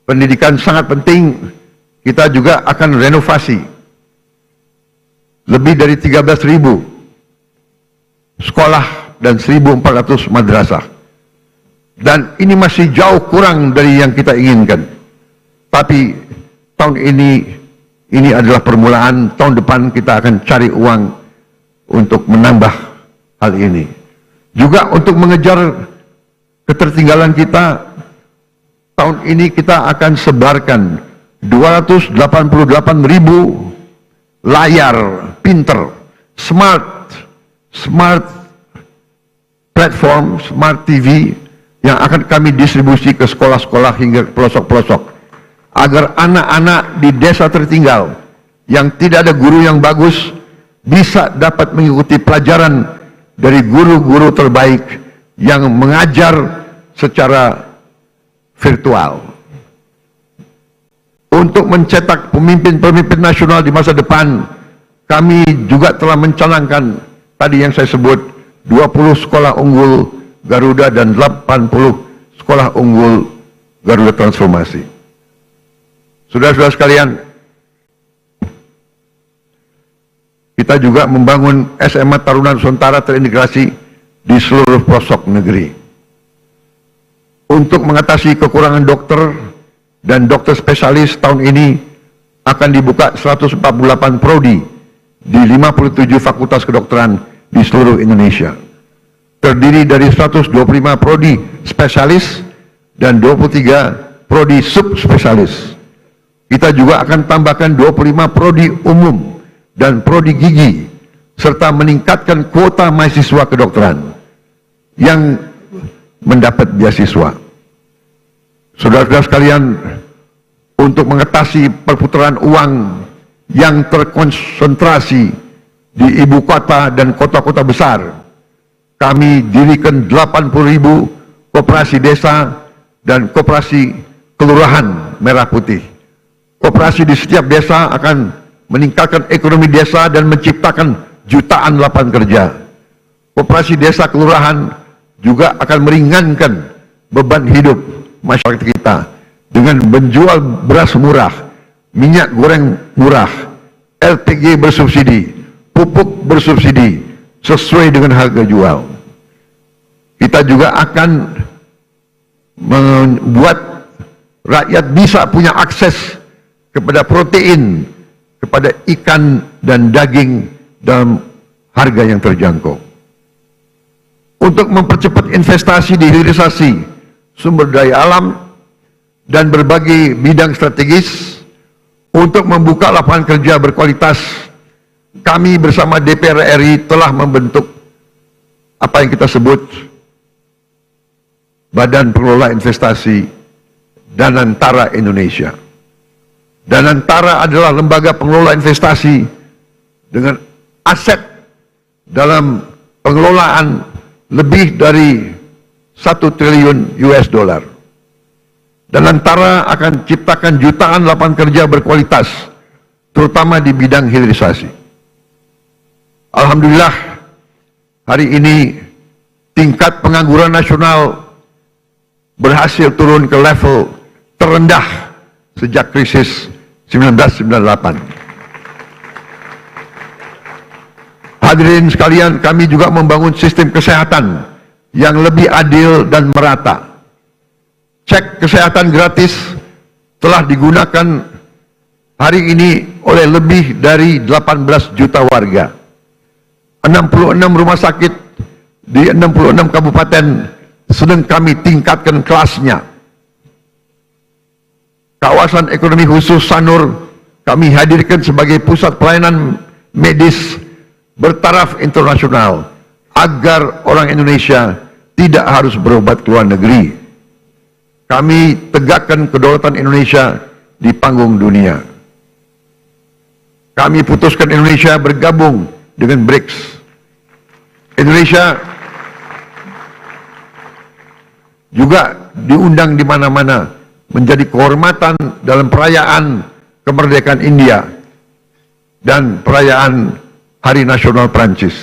pendidikan sangat penting. Kita juga akan renovasi lebih dari 13.000 sekolah dan 1.400 madrasah. Dan ini masih jauh kurang dari yang kita inginkan. Tapi tahun ini adalah permulaan. Tahun depan kita akan cari uang untuk menambah hal ini. Juga untuk mengejar ketertinggalan kita, tahun ini kita akan sebarkan 288.000 layar pinter, smart platform, smart TV yang akan kami distribusi ke sekolah-sekolah hingga ke pelosok-pelosok, agar anak-anak di desa tertinggal yang tidak ada guru yang bagus bisa dapat mengikuti pelajaran dari guru-guru terbaik yang mengajar secara virtual. Untuk mencetak pemimpin-pemimpin nasional di masa depan, kami juga telah mencanangkan tadi yang saya sebut 20 sekolah unggul Garuda dan 80 sekolah unggul Garuda Transformasi. Saudara-saudara sekalian, kita juga membangun SMA Taruna Nusantara terintegrasi di seluruh pelosok negeri. Untuk mengatasi kekurangan dokter dan dokter spesialis, tahun ini akan dibuka 148 prodi di 57 fakultas kedokteran di seluruh Indonesia. Terdiri dari 125 prodi spesialis dan 23 prodi subspesialis. Kita juga akan tambahkan 25 prodi umum dan prodi gigi, serta meningkatkan kuota mahasiswa kedokteran yang mendapat beasiswa. Saudara-saudara sekalian, untuk mengatasi perputaran uang yang terkonsentrasi di ibu kota dan kota-kota besar, kami dirikan 80.000 koperasi desa dan koperasi kelurahan merah putih. Koperasi di setiap desa akan meningkatkan ekonomi desa dan menciptakan jutaan lapangan kerja. Koperasi desa kelurahan juga akan meringankan beban hidup masyarakat kita dengan menjual beras murah, minyak goreng murah, LPG bersubsidi, pupuk bersubsidi sesuai dengan harga jual. Kita juga akan membuat rakyat bisa punya akses kepada protein, kepada ikan dan daging dalam harga yang terjangkau. Untuk mempercepat investasi di hilirisasi sumber daya alam dan berbagai bidang strategis, untuk membuka lapangan kerja berkualitas, kami bersama DPR RI telah membentuk apa yang kita sebut Badan Pengelola Investasi Danantara Indonesia. Danantara adalah lembaga pengelola investasi dengan aset dalam pengelolaan lebih dari 1 triliun US dollar. Danantara akan ciptakan jutaan lapangan kerja berkualitas, terutama di bidang hilirisasi. Alhamdulillah, hari ini tingkat pengangguran nasional berhasil turun ke level terendah sejak krisis 1998. Hadirin sekalian, kami juga membangun sistem kesehatan yang lebih adil dan merata. Cek kesehatan gratis telah digunakan hari ini oleh lebih dari 18 juta warga. 66 rumah sakit di 66 kabupaten sedang kami tingkatkan kelasnya. Kawasan ekonomi khusus Sanur kami hadirkan sebagai pusat pelayanan medis bertaraf internasional agar orang Indonesia tidak harus berobat ke luar negeri. Kami tegakkan kedaulatan Indonesia di panggung dunia. Kami putuskan Indonesia bergabung dengan BRICS. Indonesia juga diundang di mana-mana menjadi kehormatan dalam perayaan kemerdekaan India dan perayaan Hari Nasional Prancis.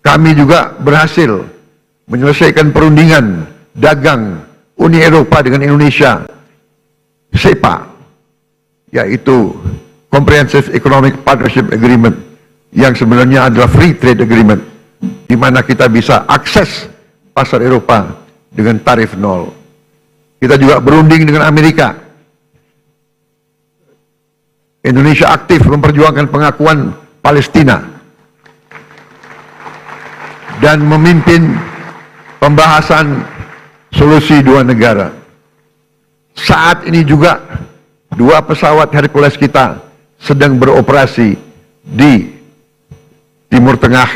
Kami juga berhasil menyelesaikan perundingan dagang Uni Eropa dengan Indonesia, SEPA, yaitu Comprehensive Economic Partnership Agreement, yang sebenarnya adalah Free Trade Agreement, di mana kita bisa akses pasar Eropa dengan tarif nol. Kita juga berunding dengan Amerika. Indonesia aktif memperjuangkan pengakuan Palestina dan memimpin pembahasan solusi dua negara. Saat ini juga 2 pesawat Hercules kita sedang beroperasi di Timur Tengah,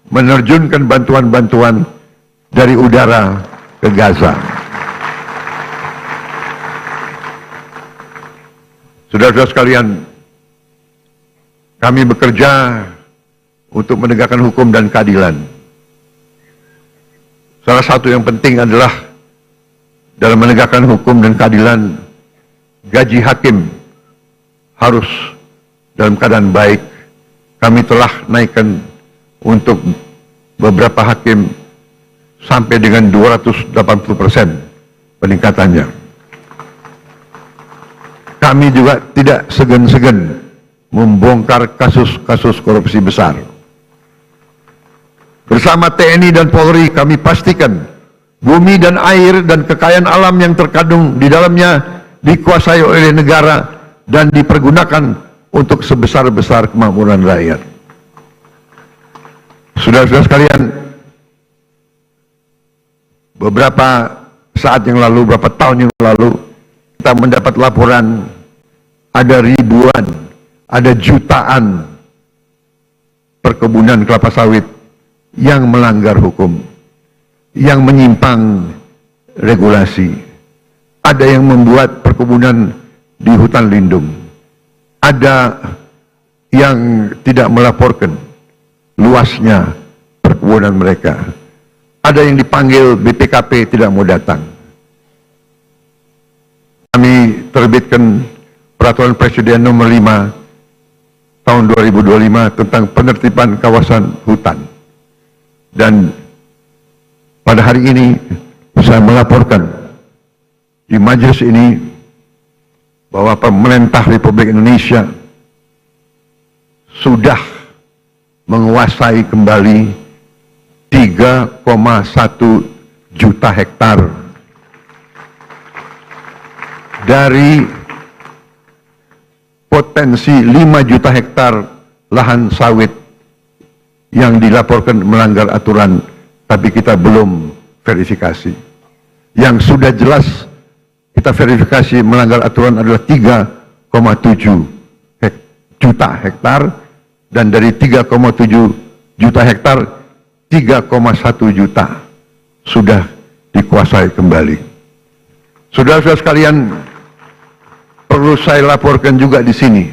menerjunkan bantuan-bantuan dari udara ke Gaza. Saudara-saudara sekalian, kami bekerja untuk menegakkan hukum dan keadilan. Salah satu yang penting adalah dalam menegakkan hukum dan keadilan, gaji hakim harus dalam keadaan baik. Kami telah naikkan untuk beberapa hakim sampai dengan 280% peningkatannya. Kami juga tidak segan-segan membongkar kasus-kasus korupsi besar. Bersama TNI dan Polri kami pastikan bumi dan air dan kekayaan alam yang terkandung di dalamnya dikuasai oleh negara dan dipergunakan untuk sebesar-besar kemakmuran rakyat. Saudara-saudara sekalian, beberapa saat yang lalu, beberapa tahun yang lalu, kita mendapat laporan ada ribuan, ada jutaan perkebunan kelapa sawit yang melanggar hukum, yang menyimpang regulasi. Ada yang membuat perkebunan di hutan lindung, ada yang tidak melaporkan luasnya perkebunan mereka, ada yang dipanggil BPKP tidak mau datang. Kami terbitkan Peraturan Presiden nomor 5 tahun 2025 tentang penertiban kawasan hutan. Dan pada hari ini saya melaporkan di majelis ini bahwa pemerintah Republik Indonesia sudah menguasai kembali 3,1 juta hektar dari potensi 5 juta hektar lahan sawit yang dilaporkan melanggar aturan, tapi kita belum verifikasi. Yang sudah jelas kita verifikasi melanggar aturan adalah 3,7 juta hektar, dan dari 3,7 juta hektar 3,1 juta sudah dikuasai kembali. Saudara-saudara sekalian, perlu saya laporkan juga di sini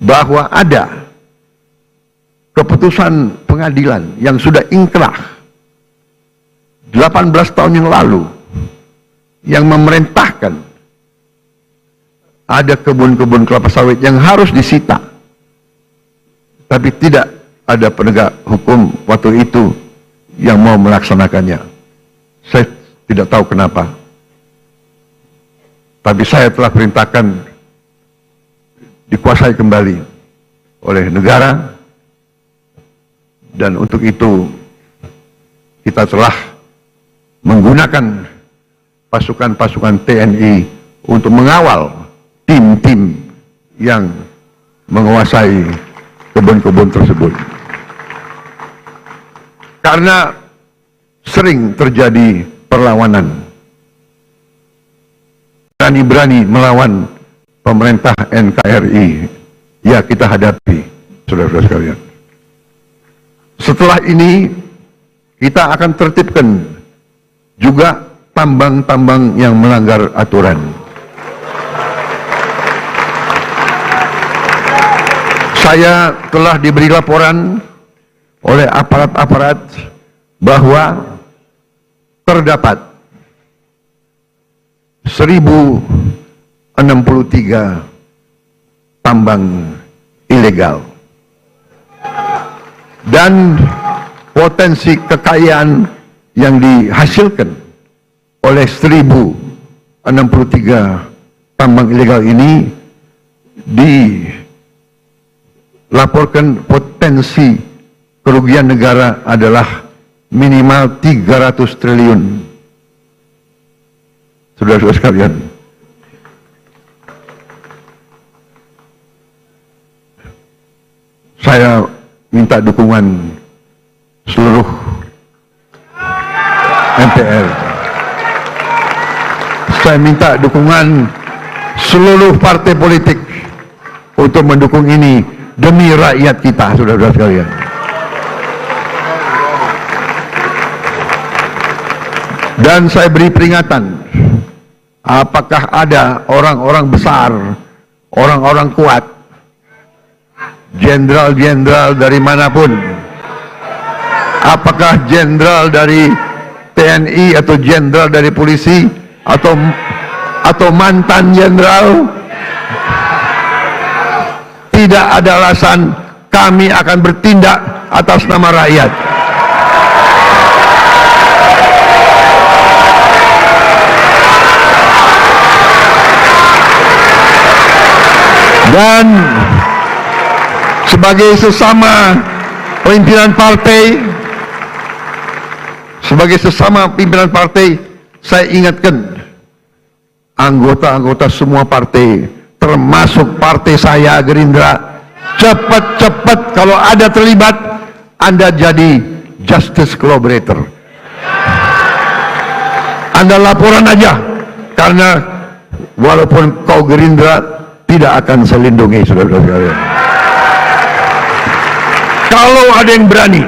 bahwa ada keputusan pengadilan yang sudah ingkrah 18 tahun yang lalu yang memerintahkan ada kebun-kebun kelapa sawit yang harus disita, tapi tidak ada penegak hukum waktu itu yang mau melaksanakannya. Saya tidak tahu kenapa, tapi saya telah perintahkan dikuasai kembali oleh negara, dan untuk itu kita telah menggunakan pasukan-pasukan TNI untuk mengawal tim-tim yang menguasai kebun-kebun tersebut. Karena sering terjadi perlawanan, berani-berani melawan pemerintah NKRI, ya kita hadapi, saudara-saudara sekalian. Setelah ini kita akan tertibkan juga tambang-tambang yang melanggar aturan. Saya telah diberi laporan oleh aparat-aparat bahwa terdapat 1063 tambang ilegal, dan potensi kekayaan yang dihasilkan oleh 1063 tambang ilegal ini dilaporkan potensi kerugian negara adalah minimal 300 triliun. Saudara-saudara sekalian, saya minta dukungan seluruh MPR. Saya minta dukungan seluruh partai politik untuk mendukung ini demi rakyat kita, saudara-saudara sekalian. Dan saya beri peringatan, apakah ada orang-orang besar, orang-orang kuat, jenderal-jenderal dari manapun, apakah jenderal dari TNI atau jenderal dari polisi atau mantan jenderal, tidak ada alasan kami akan bertindak atas nama rakyat. Dan sebagai sesama pimpinan partai, saya ingatkan anggota-anggota semua partai, termasuk partai saya Gerindra, cepat-cepat kalau ada terlibat, Anda jadi justice collaborator. Anda laporan aja, karena walaupun kau Gerindra, tidak akan saya lindungi, saudara-saudara. Kalau ada yang berani,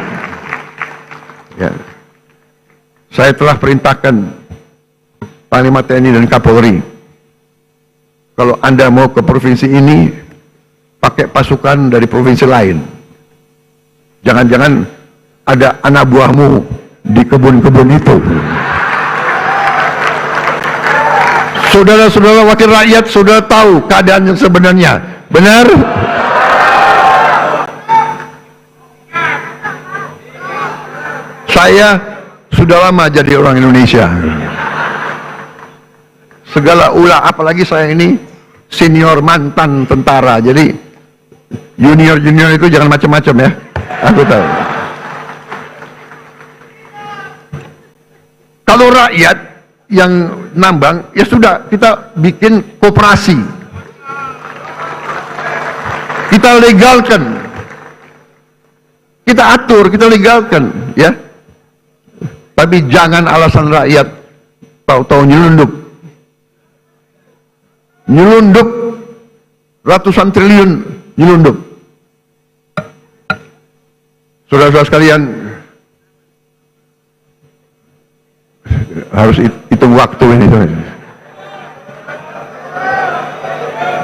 ya, saya telah perintahkan Panglima TNI dan Kapolri, kalau Anda mau ke provinsi ini, pakai pasukan dari provinsi lain. Jangan-jangan ada anak buahmu di kebun-kebun itu. Saudara-saudara wakil rakyat, saudara tahu keadaan yang sebenarnya. Benar? Saya sudah lama jadi orang Indonesia. Segala ulah, apalagi saya ini senior mantan tentara. Jadi junior-junior itu jangan macam-macam ya. Aku tahu. Kalau rakyat yang nambang, ya sudah, kita bikin koperasi, kita legalkan, kita atur, kita legalkan, ya. Tapi jangan alasan rakyat tahu-tahu nyelundup ratusan triliun, nyelundup. Saudara-saudara sekalian, harus hitung waktu ini.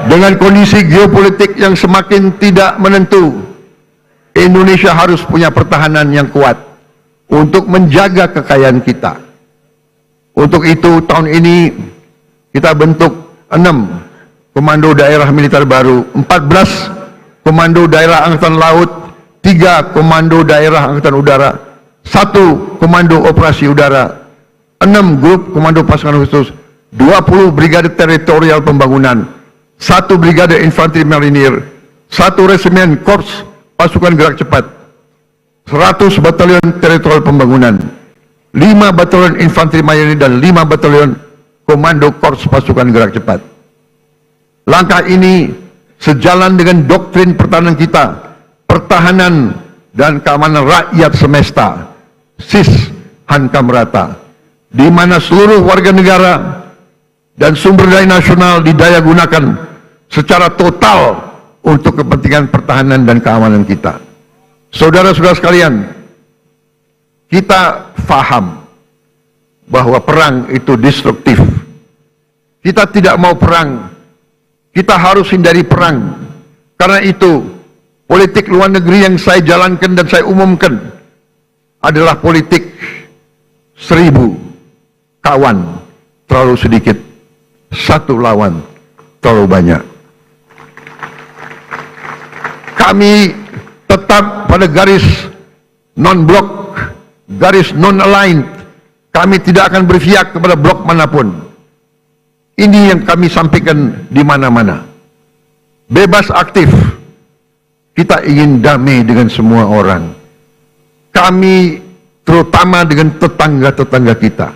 Dengan kondisi geopolitik yang semakin tidak menentu, Indonesia harus punya pertahanan yang kuat untuk menjaga kekayaan kita. Untuk itu tahun ini kita bentuk 6 komando daerah militer baru, 14 komando daerah angkatan laut, 3 komando daerah angkatan udara, 1 komando operasi udara, 6 grup komando pasukan khusus, 20 brigade teritorial pembangunan, 1 brigade infanteri marinir, 1 resimen korps pasukan gerak cepat, 100 batalion teritorial pembangunan, 5 batalion infanteri marinir dan 5 batalion komando korps pasukan gerak cepat. Langkah ini sejalan dengan doktrin pertahanan kita, pertahanan dan keamanan rakyat semesta, SIS Hankam Rata, di mana seluruh warga negara dan sumber daya nasional didaya gunakan secara total untuk kepentingan pertahanan dan keamanan kita. Saudara-saudara sekalian, kita faham bahwa perang itu destruktif. Kita tidak mau perang, kita harus hindari perang. Karena itu, politik luar negeri yang saya jalankan dan saya umumkan adalah politik 1000 kawan terlalu sedikit, 1 lawan terlalu banyak. Kami tetap pada garis non-blok, garis non-aligned. Kami tidak akan berpihak kepada blok manapun. Ini yang kami sampaikan di mana-mana. Bebas aktif. Kita ingin damai dengan semua orang. Kami terutama dengan tetangga-tetangga kita.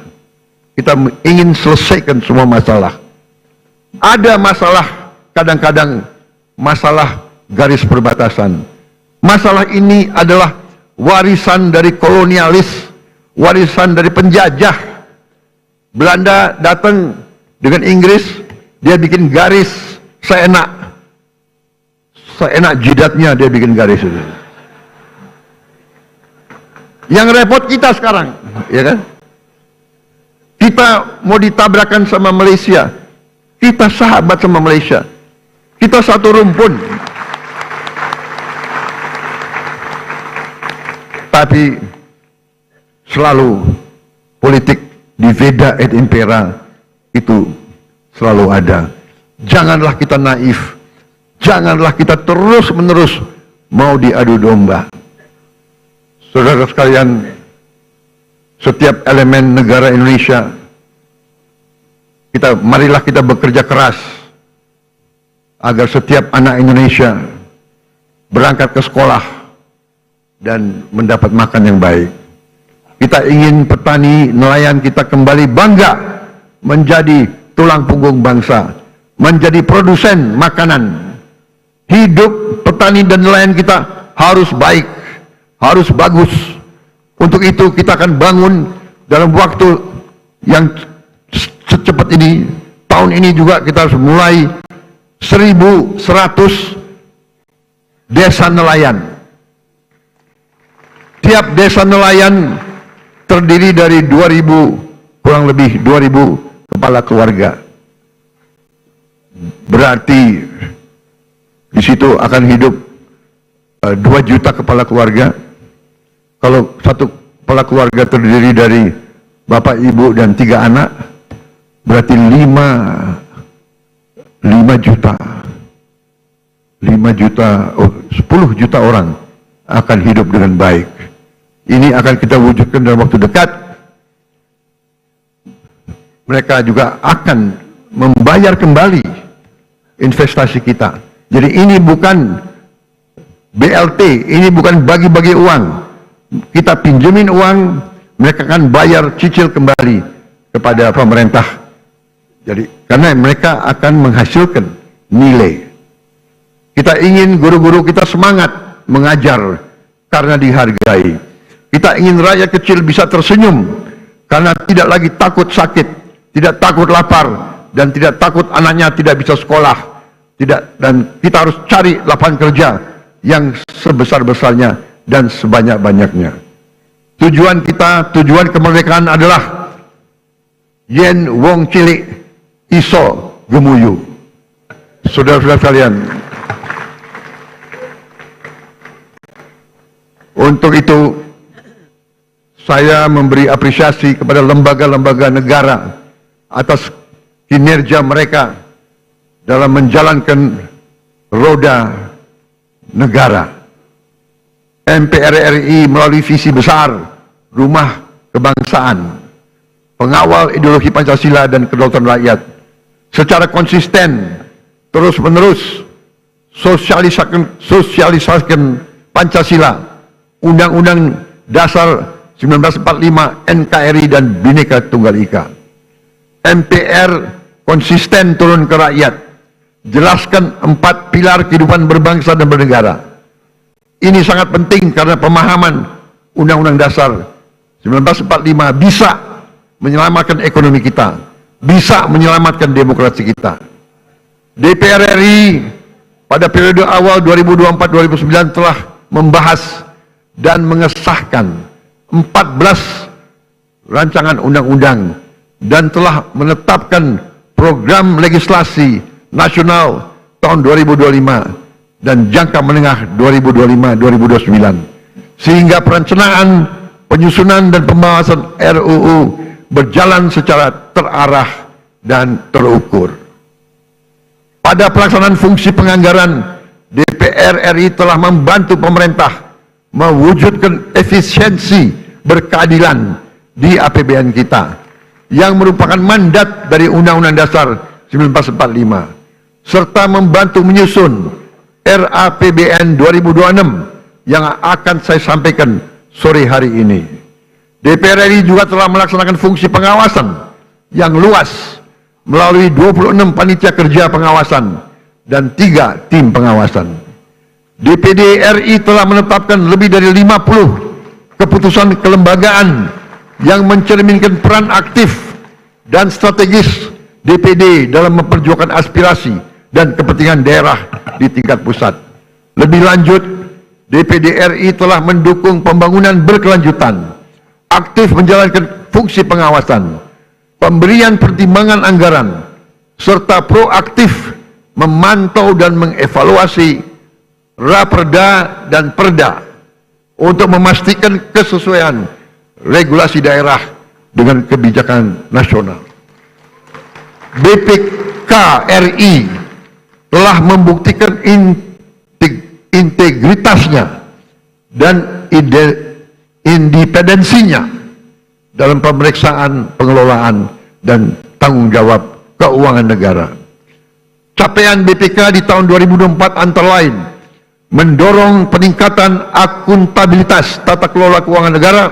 Kita ingin selesaikan semua masalah. Ada masalah, kadang-kadang masalah garis perbatasan. Masalah ini adalah warisan dari kolonialis, warisan dari penjajah. Belanda datang dengan Inggris, Dia bikin garis seenak jidatnya, dia bikin garis itu. Yang repot kita sekarang, ya kan? Kita mau ditabrakan sama Malaysia, kita sahabat sama Malaysia, kita satu rumpun. Tapi selalu politik divida et impera itu selalu ada. Janganlah kita naif, janganlah kita terus-menerus mau diadu domba. Saudara sekalian, setiap elemen negara Indonesia, marilah kita bekerja keras agar setiap anak Indonesia berangkat ke sekolah dan mendapat makan yang baik. Kita ingin petani, nelayan kita kembali bangga menjadi tulang punggung bangsa, menjadi produsen makanan. Hidup petani dan nelayan kita harus baik, harus bagus. Untuk itu kita akan bangun dalam waktu yang secepat ini. Tahun ini juga kita harus mulai 1.100 desa nelayan. Tiap desa nelayan terdiri dari 2.000, kurang lebih 2.000 kepala keluarga. Berarti di situ akan hidup 2 juta kepala keluarga. Kalau satu kepala keluarga terdiri dari bapak, ibu, dan 3 anak, berarti 5 juta. 10 juta orang akan hidup dengan baik. Ini akan kita wujudkan dalam waktu dekat. Mereka juga akan membayar kembali investasi kita. Jadi ini bukan BLT, ini bukan bagi-bagi uang. Kita pinjemin uang, mereka akan bayar cicil kembali kepada pemerintah. Jadi karena mereka akan menghasilkan nilai. Kita ingin guru-guru kita semangat mengajar karena dihargai. Kita ingin rakyat kecil bisa tersenyum karena tidak lagi takut sakit, tidak takut lapar, dan tidak takut anaknya tidak bisa sekolah. Dan kita harus cari lapangan kerja yang sebesar-besarnya dan sebanyak-banyaknya. Tujuan kita, tujuan kemerdekaan adalah yen wong cilik iso gemuyu. Saudara-saudara sekalian, untuk itu saya memberi apresiasi kepada lembaga-lembaga negara atas kinerja mereka dalam menjalankan roda negara. MPR RI melalui visi besar Rumah Kebangsaan, pengawal ideologi Pancasila dan kedaulatan rakyat, secara konsisten terus-menerus sosialisasikan Pancasila, Undang-Undang Dasar 1945, NKRI, dan Bhinneka Tunggal Ika. MPR konsisten turun ke rakyat, jelaskan 4 pilar kehidupan berbangsa dan bernegara. Ini sangat penting karena pemahaman Undang-Undang Dasar 1945 bisa menyelamatkan ekonomi kita, bisa menyelamatkan demokrasi kita. DPR RI pada periode awal 2024-2029 telah membahas dan mengesahkan 14 rancangan undang-undang dan telah menetapkan program legislasi nasional tahun 2025 dan jangka menengah 2025-2029, sehingga perencanaan, penyusunan, dan pembahasan RUU berjalan secara terarah dan terukur. Pada pelaksanaan fungsi penganggaran, DPR RI telah membantu pemerintah mewujudkan efisiensi berkeadilan di APBN kita yang merupakan mandat dari Undang-Undang Dasar 1945, serta membantu menyusun RAPBN 2026 yang akan saya sampaikan sore hari ini. DPR RI juga telah melaksanakan fungsi pengawasan yang luas melalui 26 panitia kerja pengawasan dan 3 tim pengawasan. DPD RI telah menetapkan lebih dari 50 keputusan kelembagaan yang mencerminkan peran aktif dan strategis DPD dalam memperjuangkan aspirasi dan kepentingan daerah di tingkat pusat. Lebih lanjut, DPD RI telah mendukung pembangunan berkelanjutan, aktif menjalankan fungsi pengawasan, pemberian pertimbangan anggaran, serta proaktif memantau dan mengevaluasi Raperda dan Perda untuk memastikan kesesuaian regulasi daerah dengan kebijakan nasional. BPK RI telah membuktikan integritasnya dan independensinya dalam pemeriksaan pengelolaan dan tanggung jawab keuangan negara. Capaian BPK di tahun 2024 antara lain mendorong peningkatan akuntabilitas tata kelola keuangan negara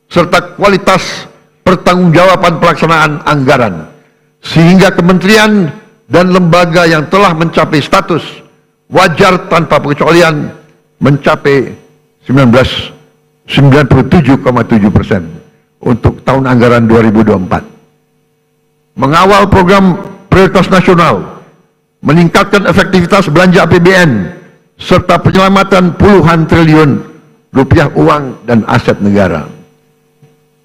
serta kualitas pertanggungjawaban pelaksanaan anggaran, sehingga kementerian dan lembaga yang telah mencapai status wajar tanpa pengecualian mencapai 97,7% untuk tahun anggaran 2024. Mengawal program prioritas nasional, meningkatkan efektivitas belanja APBN, serta penyelamatan puluhan triliun rupiah uang dan aset negara.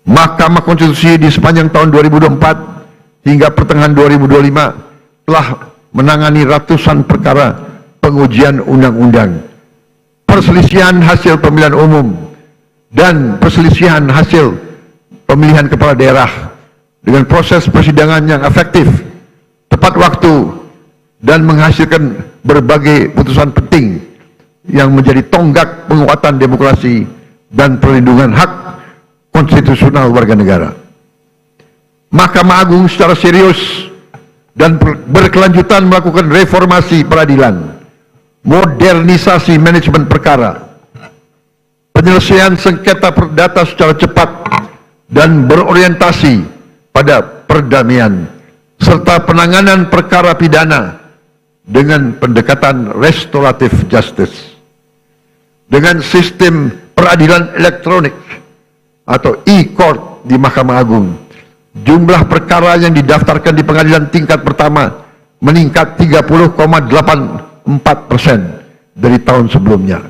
Mahkamah Konstitusi di sepanjang tahun 2024 hingga pertengahan 2025 telah menangani ratusan perkara pengujian undang-undang, perselisihan hasil pemilihan umum, dan perselisihan hasil pemilihan kepala daerah dengan proses persidangan yang efektif, tepat waktu, dan menghasilkan berbagai putusan penting yang menjadi tonggak penguatan demokrasi dan perlindungan hak konstitusional warga negara. Mahkamah Agung secara serius dan berkelanjutan melakukan reformasi peradilan, modernisasi manajemen perkara, penyelesaian sengketa perdata secara cepat dan berorientasi pada perdamaian, serta penanganan perkara pidana dengan pendekatan restoratif justice. Dengan sistem peradilan elektronik atau e-court di Mahkamah Agung, jumlah perkara yang didaftarkan di pengadilan tingkat pertama meningkat 30,84% dari tahun sebelumnya.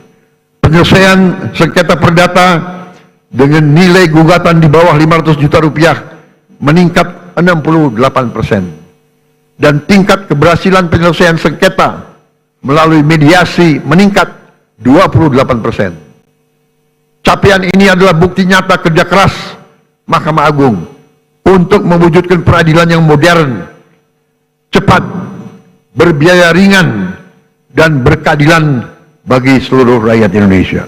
Penyelesaian sengketa perdata dengan nilai gugatan di bawah 500 juta rupiah meningkat 68%. Dan tingkat keberhasilan penyelesaian sengketa melalui mediasi meningkat 28%. Capaian ini adalah bukti nyata kerja keras Mahkamah Agung untuk mewujudkan peradilan yang modern, cepat, berbiaya ringan, dan berkeadilan bagi seluruh rakyat Indonesia.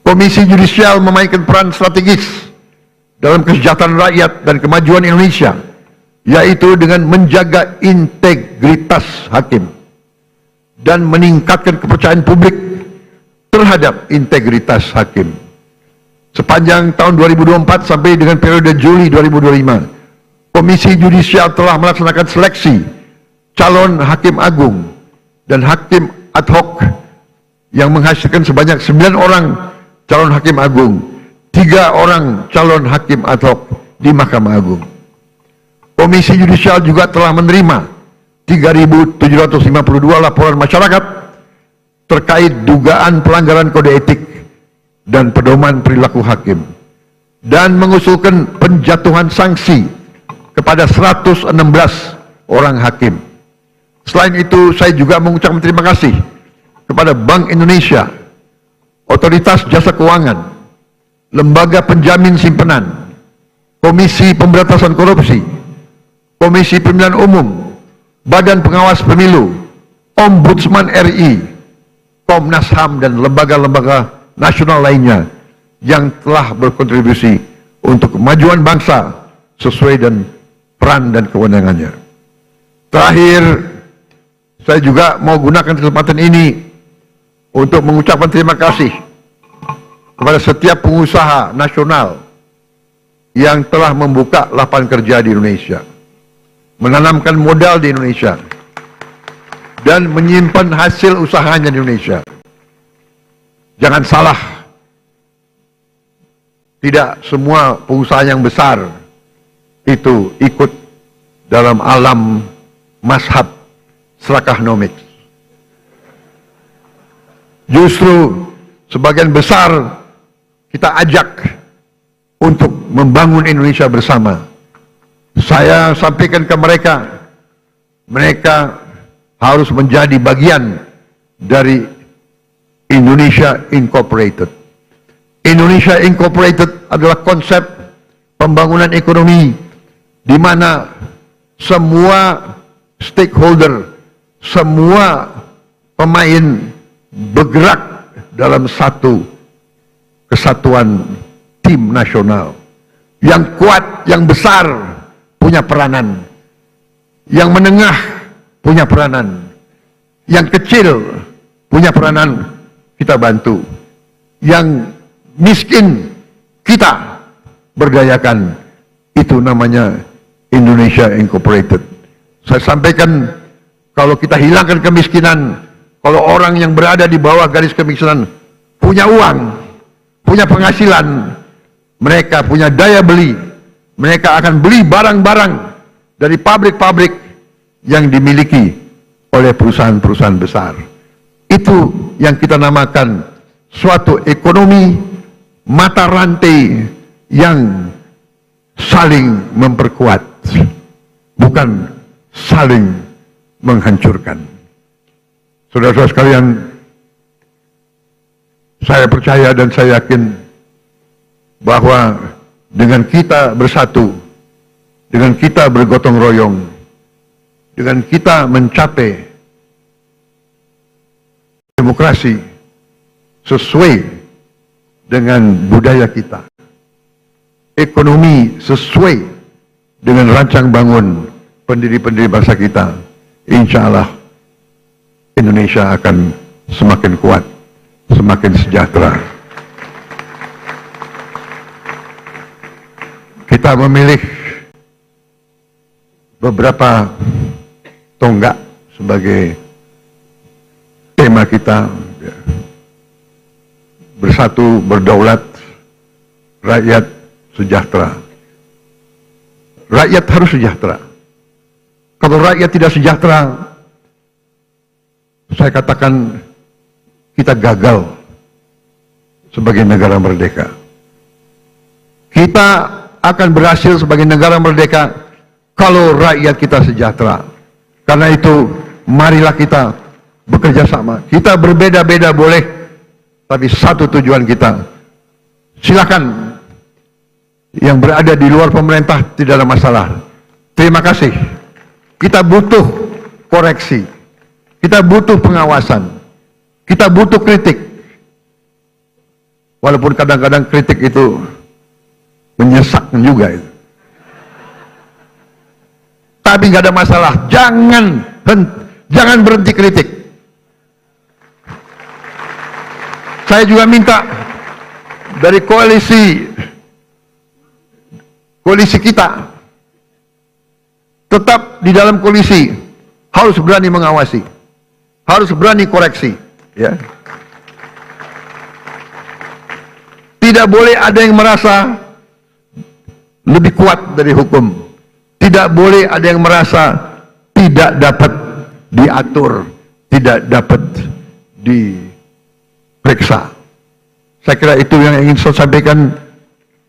Komisi Yudisial memainkan peran strategis dalam kesejahteraan rakyat dan kemajuan Indonesia, yaitu dengan menjaga integritas hakim dan meningkatkan kepercayaan publik terhadap integritas hakim. Sepanjang tahun 2024 sampai dengan periode Juli 2025, Komisi Yudisial telah melaksanakan seleksi calon hakim agung dan hakim ad hoc yang menghasilkan sebanyak 9 orang calon hakim agung, 3 orang calon hakim ad hoc di Mahkamah Agung. Komisi Yudisial juga telah menerima 3.752 laporan masyarakat terkait dugaan pelanggaran kode etik dan pedoman perilaku hakim, dan mengusulkan penjatuhan sanksi kepada 116 orang hakim. Selain itu, saya juga mengucapkan terima kasih kepada Bank Indonesia, Otoritas Jasa Keuangan, Lembaga Penjamin Simpanan, Komisi Pemberantasan Korupsi, Komisi Pemilihan Umum, Badan Pengawas Pemilu, Ombudsman RI, Komnas HAM, dan lembaga-lembaga nasional lainnya yang telah berkontribusi untuk kemajuan bangsa sesuai dengan peran dan kewenangannya. Terakhir, saya juga mau gunakan kesempatan ini untuk mengucapkan terima kasih kepada setiap pengusaha nasional yang telah membuka lapangan kerja di Indonesia, menanamkan modal di Indonesia, dan menyimpan hasil usahanya di Indonesia. Jangan salah, tidak semua pengusaha yang besar itu ikut dalam alam mazhab selakahnomik. Justru sebagian besar kita ajak untuk membangun Indonesia bersama. Saya sampaikan ke mereka, mereka harus menjadi bagian dari Indonesia Incorporated. Indonesia Incorporated adalah konsep pembangunan ekonomi di mana semua stakeholder, semua pemain bergerak dalam satu kesatuan tim nasional. Yang kuat, yang besar punya peranan, yang menengah punya peranan, yang kecil punya peranan, kita bantu. Yang miskin kita berdayakan. Itu namanya Indonesia Incorporated. Saya sampaikan, kalau kita hilangkan kemiskinan, kalau orang yang berada di bawah garis kemiskinan punya uang, punya penghasilan, mereka punya daya beli, mereka akan beli barang-barang dari pabrik-pabrik yang dimiliki oleh perusahaan-perusahaan besar. Itu yang kita namakan suatu ekonomi mata rantai yang saling memperkuat, bukan saling menghancurkan. Saudara-saudara sekalian, saya percaya dan saya yakin bahwa dengan kita bersatu, dengan kita bergotong royong, dengan kita mencapai demokrasi sesuai dengan budaya kita, ekonomi sesuai dengan rancang bangun pendiri-pendiri bangsa kita, insya Allah Indonesia akan semakin kuat, semakin sejahtera. Kita memilih beberapa tonggak sebagai tema kita: bersatu, berdaulat, rakyat sejahtera. Rakyat harus sejahtera. Kalau rakyat tidak sejahtera, saya katakan kita gagal sebagai negara merdeka. Kita akan berhasil sebagai negara merdeka kalau rakyat kita sejahtera. Karena itu, marilah kita bekerja sama. Kita berbeda-beda boleh, tapi satu tujuan kita. Silakan yang berada di luar pemerintah, tidak ada masalah. Terima kasih. Kita butuh koreksi. Kita butuh pengawasan. Kita butuh kritik. Walaupun kadang-kadang kritik itu menyesakkan juga itu. Tapi nggak ada masalah. Jangan berhenti kritik. Saya juga minta dari koalisi kita tetap di dalam koalisi harus berani mengawasi, harus berani koreksi, ya. Tidak boleh ada yang merasa lebih kuat dari hukum. Tidak boleh ada yang merasa tidak dapat diatur, tidak dapat diperiksa. Saya kira itu yang ingin saya sampaikan.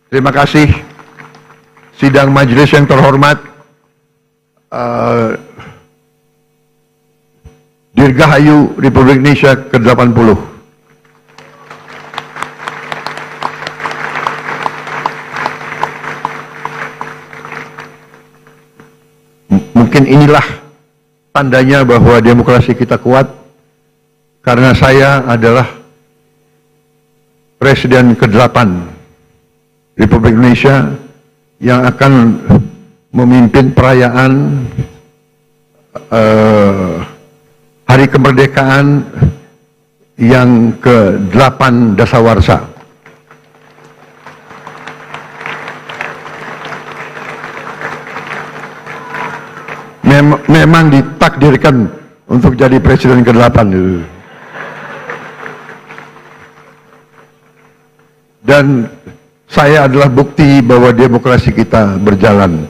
Terima kasih. Sidang majelis yang terhormat, Dirgahayu Republik Indonesia ke-80. Mungkin inilah tandanya bahwa demokrasi kita kuat, karena saya adalah Presiden ke-8 Republik Indonesia yang akan memimpin perayaan Hari Kemerdekaan yang ke-8 dasawarsa. Memang ditakdirkan untuk jadi presiden ke-8. Dan saya adalah bukti bahwa demokrasi kita berjalan.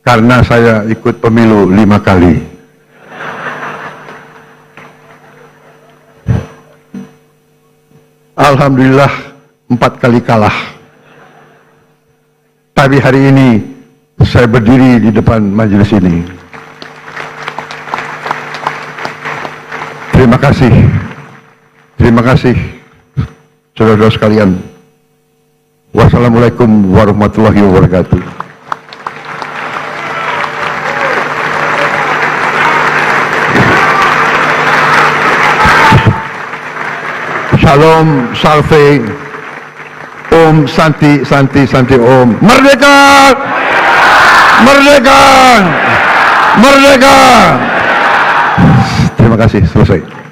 karena saya ikut pemilu 5 kali. Alhamdulillah 4 kali kalah. Tapi hari ini saya berdiri di depan majelis ini. Terima kasih. Terima kasih, saudara-saudara sekalian. Wassalamualaikum warahmatullahi wabarakatuh. Shalom, salve, Om, Santi, Santi, Santi, Om. Merdeka! Merdeka! Merdeka! Terima kasih, selesai.